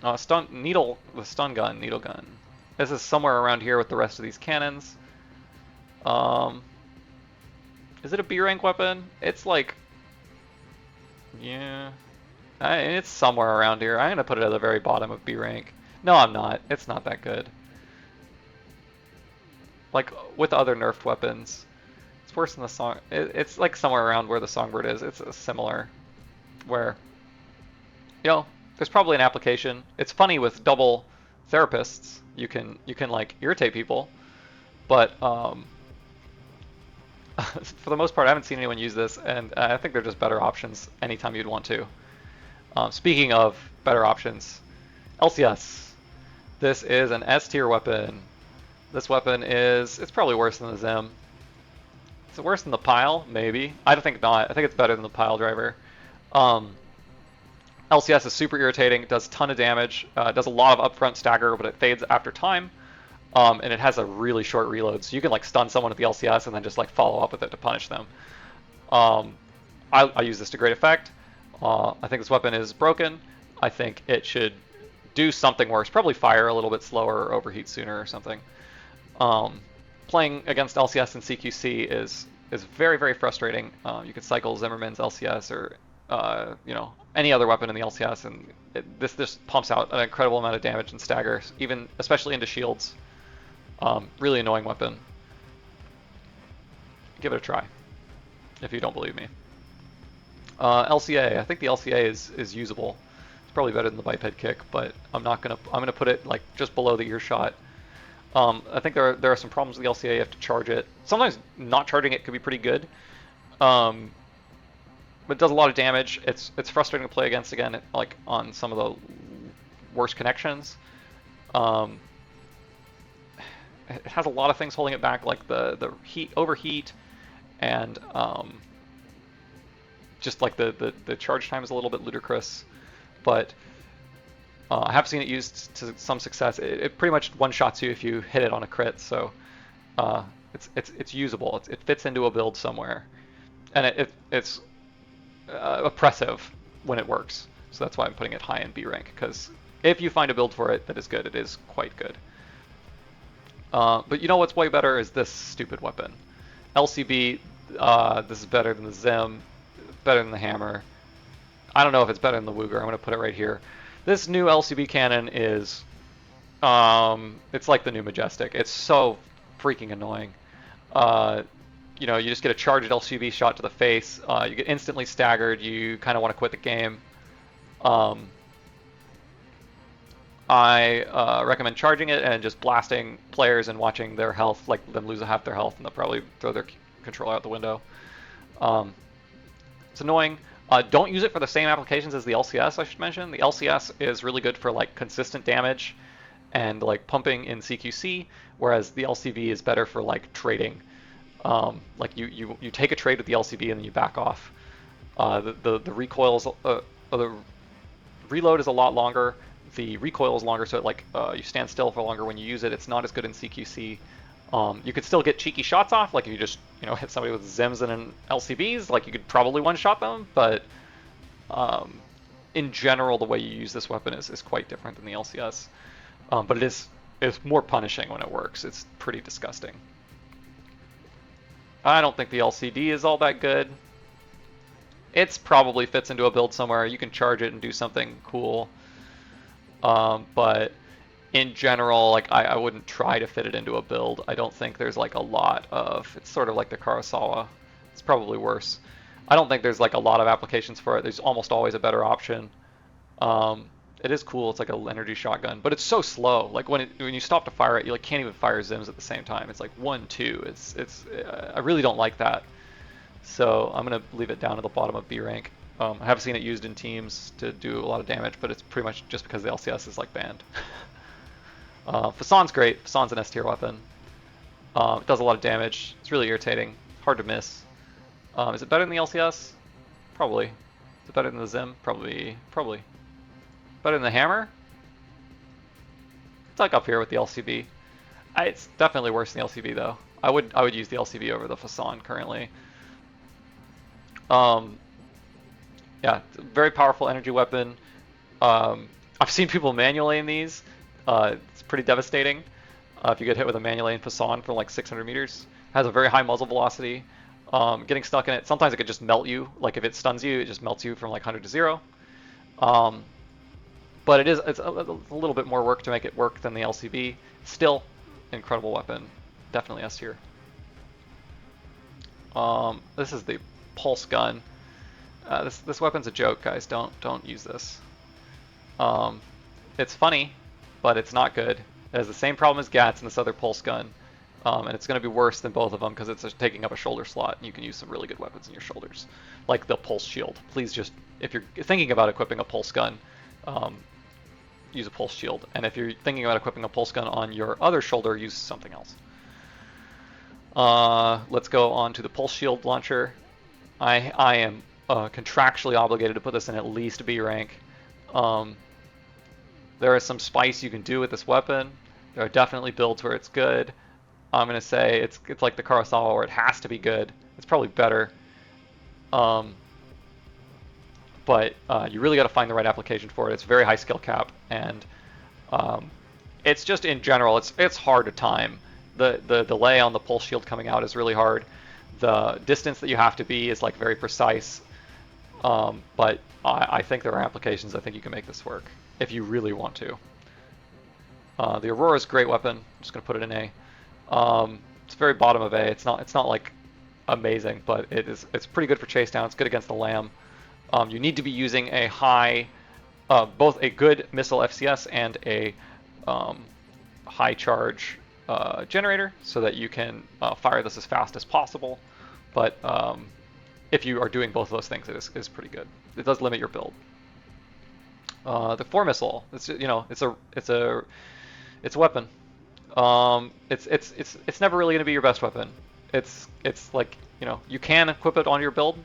Speaker 1: The stun gun, needle gun. This is somewhere around here with the rest of these cannons. Is it a B rank weapon? It's like, yeah, it's somewhere around here. I'm gonna put it at the very bottom of B rank. No, I'm not. It's not that good. Like with other nerfed weapons. It's worse than the song. It's like somewhere around where the Songbird is. It's similar, where there's probably an application. It's funny with double therapists. You can like irritate people, but for the most part, I haven't seen anyone use this, and I think they're just better options anytime you'd want to. Speaking of better options, LCS. This is an S tier weapon. This weapon it's probably worse than the Zim. Is it worse than the Pile? Maybe. I think not. I think it's better than the Pile driver. LCS is super irritating. It does a ton of damage. It does a lot of upfront stagger, but it fades after time. And it has a really short reload, so you can like stun someone with the LCS and then just like follow up with it to punish them. I use this to great effect. I think this weapon is broken. I think it should do something worse. Probably fire a little bit slower or overheat sooner or something. Playing against LCS and CQC is very, very frustrating. You could cycle Zimmerman's LCS or any other weapon in the LCS, and this pumps out an incredible amount of damage and stagger, especially into shields. Really annoying weapon. give it a try if you don't believe me. LCA, I think the LCA is usable. It's probably better than the biped kick, but I'm gonna put it like just below the earshot. I think there are some problems with the LCA. You have to charge it. Sometimes not charging it could be pretty good, but it does a lot of damage. It's frustrating to play against again, like on some of the worst connections. It has a lot of things holding it back, like the overheat, and just like the charge time is a little bit ludicrous. But I have seen it used to some success. It pretty much one-shots you if you hit it on a crit, so it's usable. It fits into a build somewhere, and it's oppressive when it works. So that's why I'm putting it high in B rank, because if you find a build for it that is good, it is quite good. But you know what's way better is this stupid weapon. LCB, this is better than the Zim, better than the Hammer. I don't know if it's better than the Wooger. I'm going to put it right here. This new LCB cannon is, it's like the new Majestic. It's so freaking annoying. You know, you just get a charged LCB shot to the face. You get instantly staggered. You kind of want to quit the game. I recommend charging it and just blasting players and watching their health, like them lose half their health, and they'll probably throw their controller out the window. It's annoying. Don't use it for the same applications as the LCS, I should mention. The LCS is really good for like consistent damage and like pumping in CQC, whereas the LCB is better for like trading. Like you take a trade with the LCB and then you back off. The recoils, the reload is a lot longer. The recoil is longer, so it you stand still for longer when you use it. It's not as good in CQC. You could still get cheeky shots off, like if you just hit somebody with Zims and LCBs, like you could probably one-shot them. But in general, the way you use this weapon is quite different than the LCS. But it's more punishing when it works. It's pretty disgusting. I don't think the LCD is all that good. It's probably fits into a build somewhere. You can charge it and do something cool. But in general, like I wouldn't try to fit it into a build. I don't think there's like a lot of, it's sort of like the Kurosawa. It's probably worse. I don't think there's like a lot of applications for it. There's almost always a better option. It is cool. It's like an energy shotgun, but it's so slow. Like when you stop to fire it, you like can't even fire Zims at the same time. It's like 1, 2. I really don't like that. So I'm gonna leave it down at the bottom of B rank. I have seen it used in teams to do a lot of damage, but it's pretty much just because the LCS is like banned. Fasan's great. Fasan's an S tier weapon. It does a lot of damage. It's really irritating. Hard to miss. Is it better than the LCS? Probably. Is it better than the Zim? Probably. Better than the Hammer? It's like up here with the LCB. It's definitely worse than the LCB though. I would use the LCB over the Fasan currently. Yeah, very powerful energy weapon. I've seen people manually in these. It's pretty devastating. If you get hit with a manually in Fasan from like 600 meters. It has a very high muzzle velocity. Getting stuck in it, sometimes it could just melt you. Like if it stuns you, it just melts you from like 100 to 0. But it's a little bit more work to make it work than the LCB. Still, incredible weapon. Definitely S tier. This is the pulse gun. This weapon's a joke, guys. Don't use this. It's funny, but it's not good. It has the same problem as GATS and this other pulse gun, and it's going to be worse than both of them because it's taking up a shoulder slot, and you can use some really good weapons in your shoulders, like the pulse shield. Please just, if you're thinking about equipping a pulse gun, use a pulse shield, and if you're thinking about equipping a pulse gun on your other shoulder, use something else. Let's go on to the pulse shield launcher. I am contractually obligated to put this in at least B rank. There is some spice you can do with this weapon. There are definitely builds where it's good. I'm gonna say it's like the Kurosawa where it has to be good. It's probably better. But you really got to find the right application for it. It's very high skill cap, and it's just in general, it's hard to time. The delay on the pulse shield coming out is really hard. The distance that you have to be is like very precise. But I think there are applications I think you can make this work if you really want to. The Aurora is a great weapon. I'm just gonna put it in A. It's very bottom of A. It's not like amazing, but it's pretty good for chase down. It's good against the lamb. You need to be using a high, both a good missile FCS and a high charge generator, so that you can fire this as fast as possible. But if you are doing both of those things, it is pretty good. It does limit your build. The 4 missile, it's a weapon. It's never really going to be your best weapon. It's like, you can equip it on your build.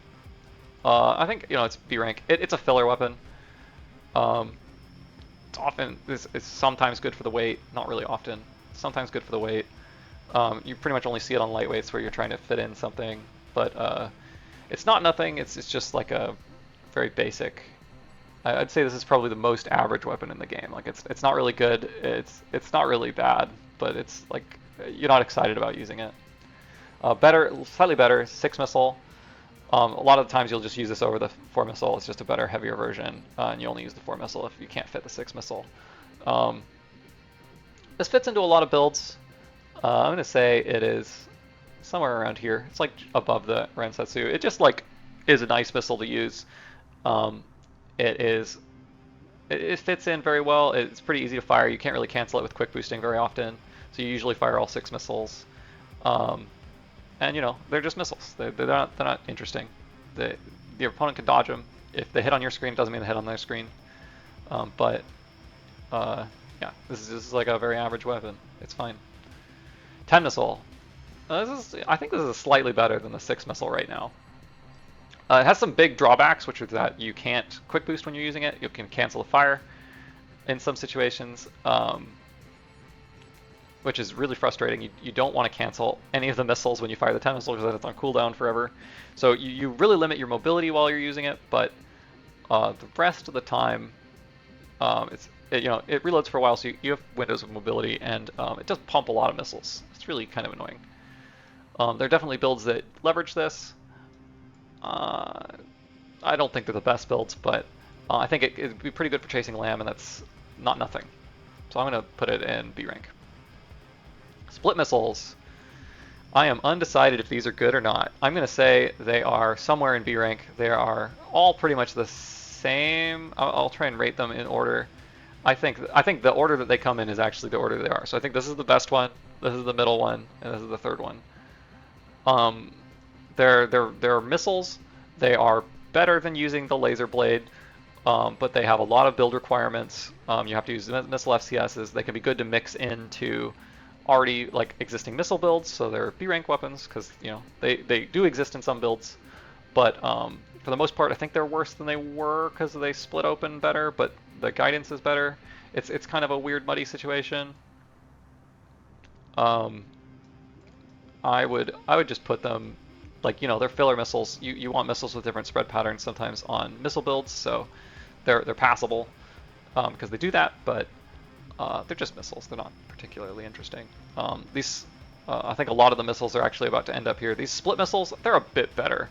Speaker 1: I think it's B rank. It's a filler weapon. It's sometimes good for the weight, not really often. Sometimes good for the weight. You pretty much only see it on lightweights where you're trying to fit in something, but it's not nothing. It's just like a very basic. I'd say this is probably the most average weapon in the game. Like it's not really good. It's not really bad, but it's like you're not excited about using it. Better, slightly better, 6 missile. A lot of the times you'll just use this over the 4 missile. It's just a better, heavier version, and you only use the 4 missile if you can't fit the 6 missile. This fits into a lot of builds. I'm gonna say it is somewhere around here. It's like above the Rensetsu. It just like is a nice missile to use. It fits in very well. It's pretty easy to fire. You can't really cancel it with quick boosting very often, so you usually fire all 6 missiles. And they're just missiles. They're not interesting. The opponent can dodge them. If they hit on your screen, it doesn't mean they hit on their screen. Yeah, this is like a very average weapon. It's fine. 10 missile. I think this is slightly better than the 6 missile right now. It has some big drawbacks, which is that you can't quick boost when you're using it. You can cancel the fire in some situations, which is really frustrating. You don't want to cancel any of the missiles when you fire the 10 missile because it's on cooldown forever. So you really limit your mobility while you're using it, but the rest of the time, it reloads for a while, so you have windows of mobility, and it does pump a lot of missiles. It's really kind of annoying. There are definitely builds that leverage this. I don't think they're the best builds, but I think it'd be pretty good for chasing lamb, and that's not nothing. So I'm going to put it in B rank. Split missiles. I am undecided if these are good or not. I'm going to say they are somewhere in B rank. They are all pretty much the same. I'll try and rate them in order. I think the order that they come in is actually the order they are. So I think this is the best one, this is the middle one, and this is the third one. They're missiles. They are better than using the laser blade, but they have a lot of build requirements. You have to use missile FCSs. They can be good to mix into already like existing missile builds, so they're B rank weapons because they do exist in some builds, but for the most part I think they're worse than they were because they split open better, but the guidance is better. It's kind of a weird muddy situation. I would just put them like they're filler missiles. You want missiles with different spread patterns sometimes on missile builds, so they're passable because they do that, but they're just missiles. They're not particularly interesting. I think a lot of the missiles are actually about to end up here. These split missiles, they're a bit better.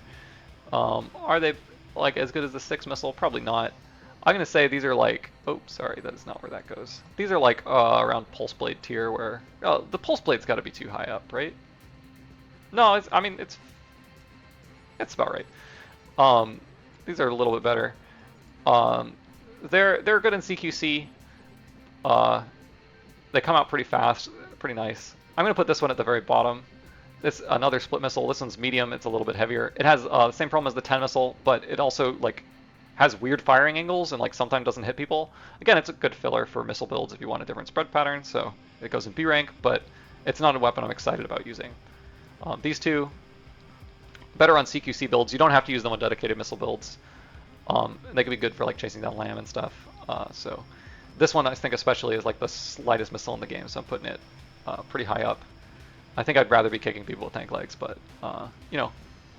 Speaker 1: Are they like as good as the 6 missile? Probably not. I'm gonna say these are like, oh, sorry, that is not where that goes. These are like around Pulse Blade tier, where the Pulse Blade's got to be too high up, right? No, it's about right. These are a little bit better. They're good in CQC. They come out pretty fast, pretty nice. I'm gonna put this one at the very bottom. This another split missile. This one's medium. It's a little bit heavier. It has the same problem as the 10 missile, but it also like has weird firing angles and like sometimes doesn't hit people. Again, it's a good filler for missile builds if you want a different spread pattern. So it goes in B rank, but it's not a weapon I'm excited about using. These two better on CQC builds. You don't have to use them on dedicated missile builds. They can be good for like chasing down lamb and stuff. So this one I think especially is like the slightest missile in the game, so I'm putting it pretty high up. I think I'd rather be kicking people with tank legs, but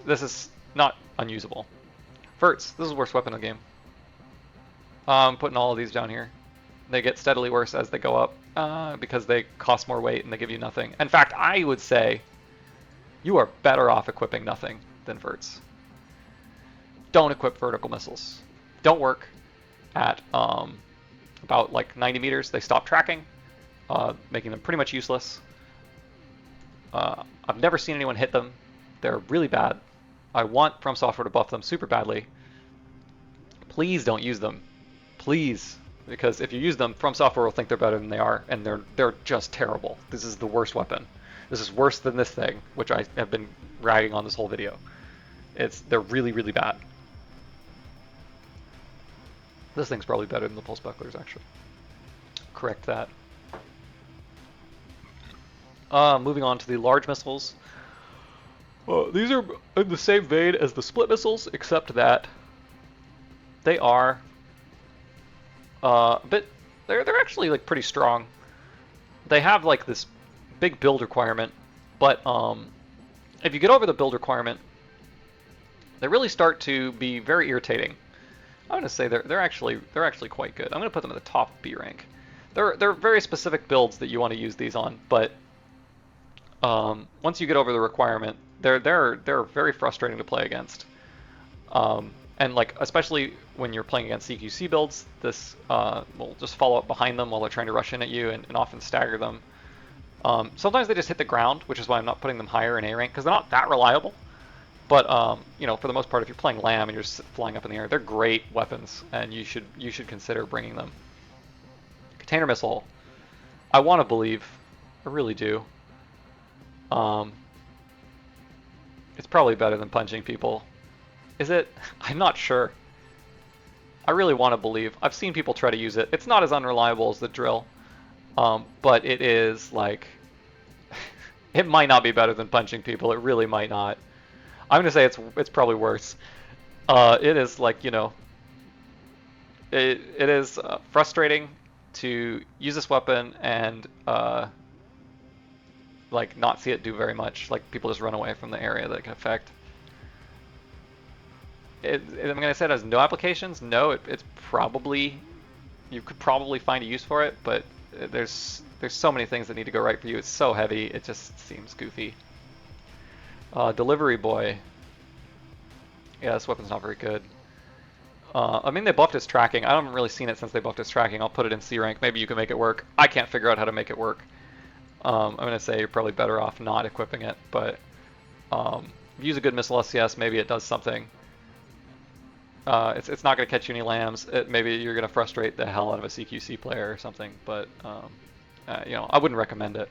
Speaker 1: this is not unusable. Verts, this is the worst weapon in the game. I'm putting all of these down here. They get steadily worse as they go up because they cost more weight and they give you nothing. In fact, I would say you are better off equipping nothing than Verts. Don't equip vertical missiles. Don't work at about like 90 meters. They stop tracking, making them pretty much useless. I've never seen anyone hit them. They're really bad. I want From Software to buff them super badly. Please don't use them. Please. Because if you use them, From Software will think they're better than they are, and they're just terrible. This is the worst weapon. This is worse than this thing, which I have been ragging on this whole video. They're really, really bad. This thing's probably better than the pulse bucklers, actually. Correct that. Moving on to the large missiles. These are in the same vein as the split missiles, except that they are they're actually like pretty strong. They have like this big build requirement, but if you get over the build requirement, they really start to be very irritating. I'm gonna say they're actually quite good. I'm gonna put them at the top B rank. They're very specific builds that you want to use these on, but once you get over the requirement, they're very frustrating to play against. And like especially when you're playing against CQC builds, this will just follow up behind them while they're trying to rush in at you and often stagger them. Sometimes they just hit the ground, which is why I'm not putting them higher in A rank because they're not that reliable. But you know, for the most part, if you're playing LAM and you're just flying up in the air, they're great weapons, and you should consider bringing them. Container missile, I want to believe, I really do. It's probably better than punching people. Is it? I'm not sure. I really want to believe. I've seen people try to use it. It's not as unreliable as the drill, but it is like, it might not be better than punching people. It really might not. I'm gonna say it's probably worse. It is like, you know, it is frustrating to use this weapon and like not see it do very much. Like people just run away from the area that it can affect. I'm gonna say it has no applications. No, it's probably, you could probably find a use for it, but there's so many things that need to go right for you. It's so heavy, it just seems goofy. Delivery boy. Yeah, this weapon's not very good. I mean, they buffed its tracking. I haven't really seen it since they buffed its tracking. I'll put it in C rank. Maybe you can make it work. I can't figure out how to make it work. I'm gonna say you're probably better off not equipping it, but if you use a good missile SCS, maybe it does something. It's not gonna catch you any lambs. Maybe you're gonna frustrate the hell out of a CQC player or something, but you know, I wouldn't recommend it.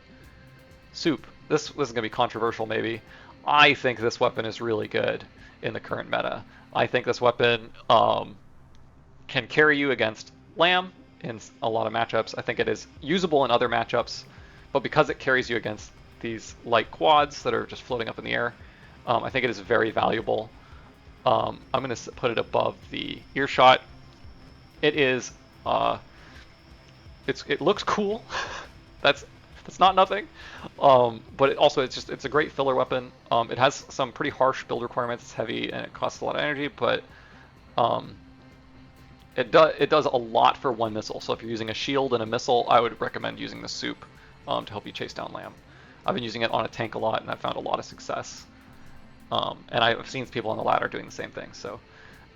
Speaker 1: Soup. This is gonna be controversial, maybe. I think this weapon is really good in the current meta. I think this weapon can carry you against LAM in a lot of matchups. I think it is usable in other matchups, but because it carries you against these light quads that are just floating up in the air, I think it is very valuable. I'm going to put it above the earshot. It is, it looks cool. That's not nothing. But it's a great filler weapon. It has some pretty harsh build requirements. It's heavy and it costs a lot of energy, but it does a lot for one missile. So if you're using a shield and a missile, I would recommend using the soup to help you chase down LAM. I've been using it on a tank a lot, and I've found a lot of success. And I've seen people on the ladder doing the same thing. So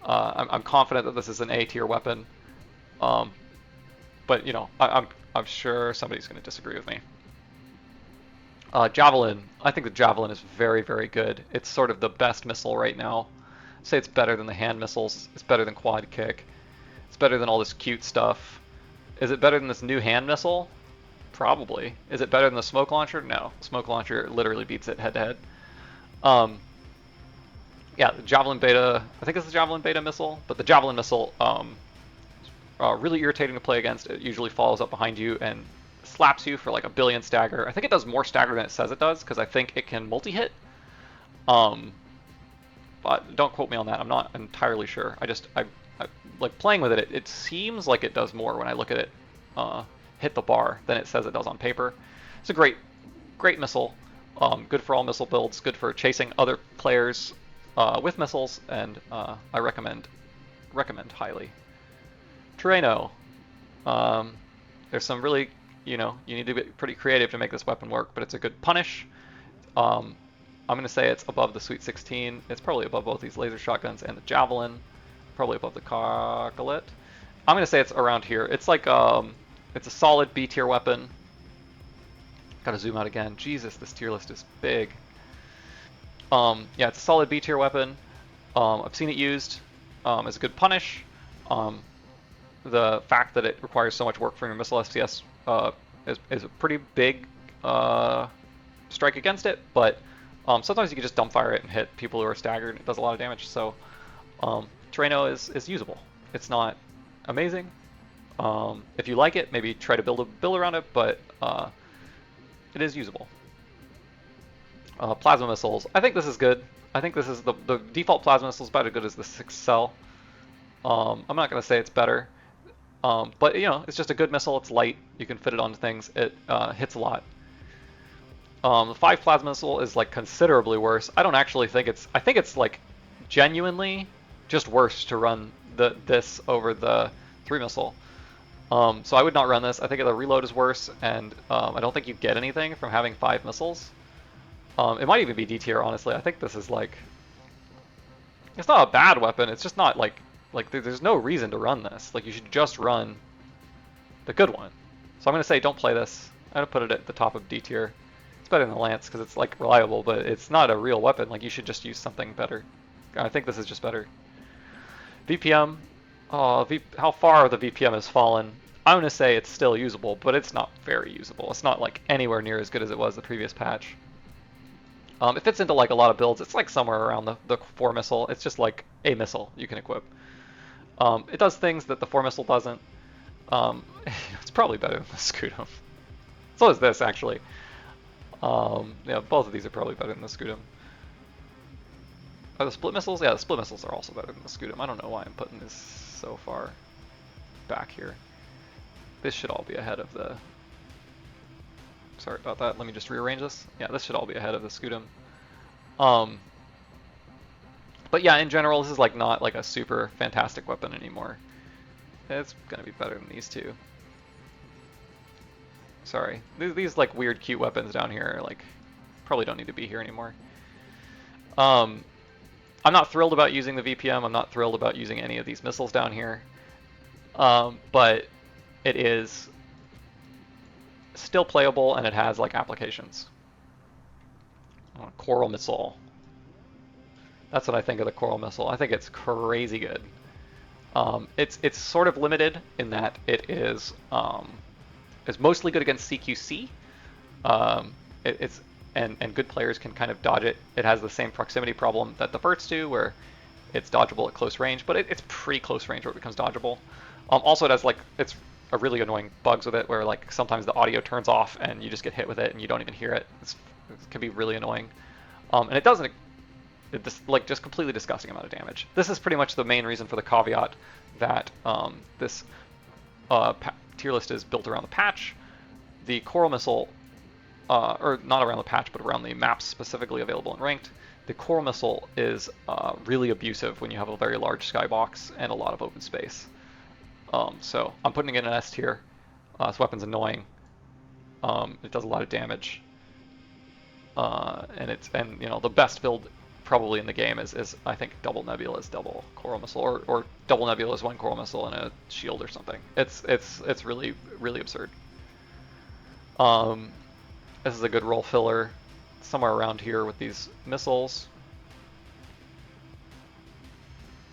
Speaker 1: I'm confident that this is an A tier weapon. But you know, I'm sure somebody's going to disagree with me. Javelin. I think the Javelin is very, very good. It's sort of the best missile right now. I'd say it's better than the hand missiles. It's better than quad kick. It's better than all this cute stuff. Is it better than this new hand missile? Probably. Is it better than the smoke launcher? No. The smoke launcher literally beats it head to head. Yeah, the Javelin Beta, I think it's the Javelin Beta missile, but the Javelin missile, really irritating to play against. It usually follows up behind you and slaps you for like a billion stagger. I think it does more stagger than it says it does, because I think it can multi-hit. But don't quote me on that, I'm not entirely sure. I like playing with it, it seems like it does more when I look at it hit the bar than it says it does on paper. It's a great missile. Good for all missile builds, good for chasing other players with missiles, and I recommend highly. Terreno. There's some really, you know, you need to be pretty creative to make this weapon work, but it's a good punish. I'm going to say it's above the Sweet 16. It's probably above both these laser shotguns and the Javelin. Probably above the Cocklet. I'm going to say it's around here. It's like, it's a solid B tier weapon. Gotta zoom out again. Jesus, this tier list is big. Yeah, it's a solid B tier weapon. I've seen it used as a good punish. Um, the fact that it requires so much work from your missile FPS is a pretty big strike against it, but sometimes you can just dumbfire it and hit people who are staggered, and it does a lot of damage. So Terreno is usable. It's not amazing. If you like it, maybe try to build a build around it, but it is usable. Plasma missiles. I think this is good. I think this is the default plasma missile is about as good as the 6 cell. I'm not going to say it's better, but you know, it's just a good missile. It's light. You can fit it onto things. It hits a lot. The 5 plasma missile is like considerably worse. I don't actually think it's. I think it's like genuinely just worse to run this over the 3 missile. So I would not run this. I think the reload is worse, and I don't think you get anything from having 5 missiles. It might even be D tier, honestly. I think this is like, it's not a bad weapon. It's just not like there's no reason to run this. Like you should just run the good one. So I'm gonna say don't play this. I'm gonna put it at the top of D tier. It's better than the Lance because it's like reliable, but it's not a real weapon. Like you should just use something better. I think this is just better. VPM. Oh, how far the VPM has fallen. I'm gonna say it's still usable, but it's not very usable. It's not like anywhere near as good as it was the previous patch. It fits into like a lot of builds. It's like somewhere around the 4 missile. It's just like a missile you can equip. It does things that the 4 missile doesn't. It's probably better than the Scutum. So is this actually. Yeah, both of these are probably better than the Scutum. Are the split missiles? Yeah, the split missiles are also better than the Scutum. I don't know why I'm putting this so far back here. This should all be ahead of the... Sorry about that. Let me just rearrange this. Yeah, this should all be ahead of the Scutum. But yeah, in general, this is like not like a super fantastic weapon anymore. It's gonna be better than these two. Sorry, these like weird cute weapons down here like probably don't need to be here anymore. I'm not thrilled about using the VPM. I'm not thrilled about using any of these missiles down here. But it is still playable, and it has like applications. Coral missile. That's what I think of the coral missile. I think it's crazy good. It's sort of limited in that it is mostly good against CQC. And good players can kind of dodge it. It has the same proximity problem that the Burts do, where it's dodgeable at close range, but it's pretty close range where it becomes dodgeable. Also, it has like it's a really annoying bugs with it, where like sometimes the audio turns off and you just get hit with it and you don't even hear it. It can be really annoying, and it doesn't. It's like just completely disgusting amount of damage. This is pretty much the main reason for the caveat that this tier list is built around the patch. The Coral Missile, or not around the patch, but around the maps specifically available in Ranked. The Coral Missile is really abusive when you have a very large skybox and a lot of open space. So I'm putting it in an S tier. This weapon's annoying. It does a lot of damage, and you know the best build probably in the game is I think double Nebula's double Coral Missile, or double Nebula's 1 Coral Missile and a shield or something. It's really really absurd. This is a good roll filler somewhere around here with these missiles.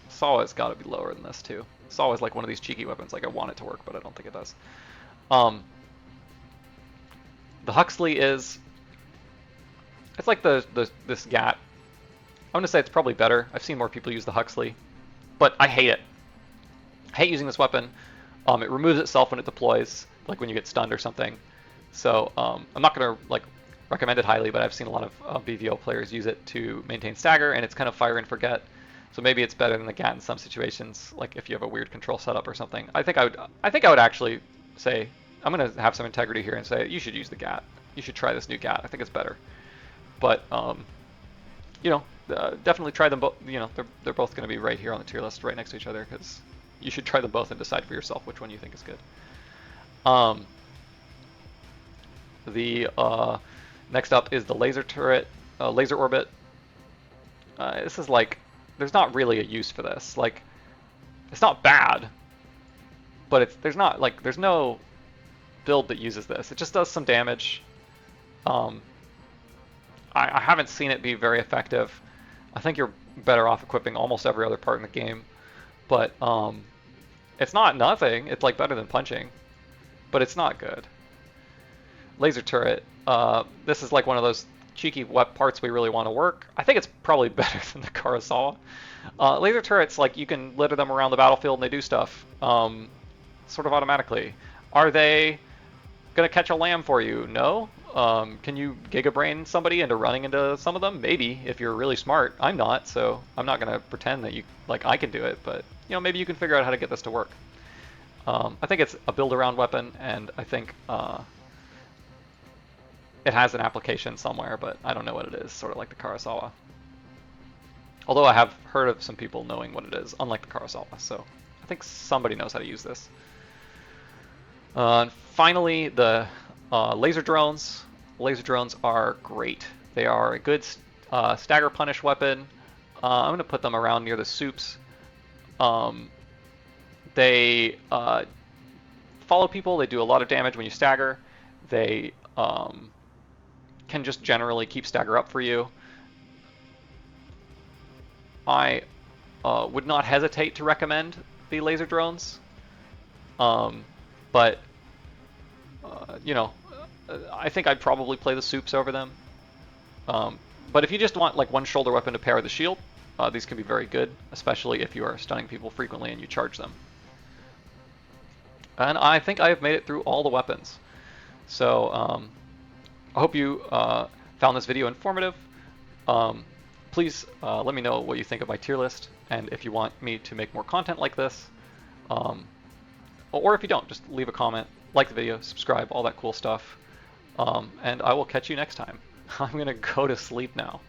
Speaker 1: Sawa's got to be lower than this too. Sawa's like one of these cheeky weapons. Like I want it to work, but I don't think it does. The Huxley is. It's like this GAT. I'm gonna say it's probably better. I've seen more people use the Huxley, but I hate it. I hate using this weapon. It removes itself when it deploys, like when you get stunned or something. So I'm not gonna like recommend it highly, but I've seen a lot of BVO players use it to maintain stagger, and it's kind of fire and forget. So maybe it's better than the GAT in some situations, like if you have a weird control setup or something. I think I would actually say I'm gonna have some integrity here and say you should use the GAT. You should try this new GAT. I think it's better. But you know, definitely try them both. You know, they're both going to be right here on the tier list, right next to each other, because you should try them both and decide for yourself which one you think is good. The next up is the laser turret, laser orbit. This is like, there's not really a use for this. Like, it's not bad, but there's no build that uses this. It just does some damage. I haven't seen it be very effective. I think you're better off equipping almost every other part in the game, but it's not nothing. It's like better than punching, but it's not good. Laser turret. This is like one of those cheeky parts we really want to work. I think it's probably better than the Kurosawa. Laser turrets, like you can litter them around the battlefield and they do stuff sort of automatically. Are they gonna catch a lamb for you? No. Can you gigabrain somebody into running into some of them? Maybe, if you're really smart. I'm not, so I'm not gonna pretend that I can do it, but maybe you can figure out how to get this to work. I think it's a build-around weapon, and I think it has an application somewhere, but I don't know what it is, sort of like the Kurosawa. Although I have heard of some people knowing what it is, unlike the Kurosawa, so I think somebody knows how to use this. Finally, the laser drones. Laser drones are great. They are a good stagger punish weapon. I'm going to put them around near the soups. They follow people. They do a lot of damage when you stagger. They can just generally keep stagger up for you. I would not hesitate to recommend the laser drones. But I think I'd probably play the soups over them. But if you just want like one shoulder weapon to pair with a shield, these can be very good, especially if you are stunning people frequently and you charge them. And I think I have made it through all the weapons. So I hope you found this video informative. Please let me know what you think of my tier list, and if you want me to make more content like this. Or if you don't, just leave a comment, like the video, subscribe, all that cool stuff. And I will catch you next time. I'm going to go to sleep now.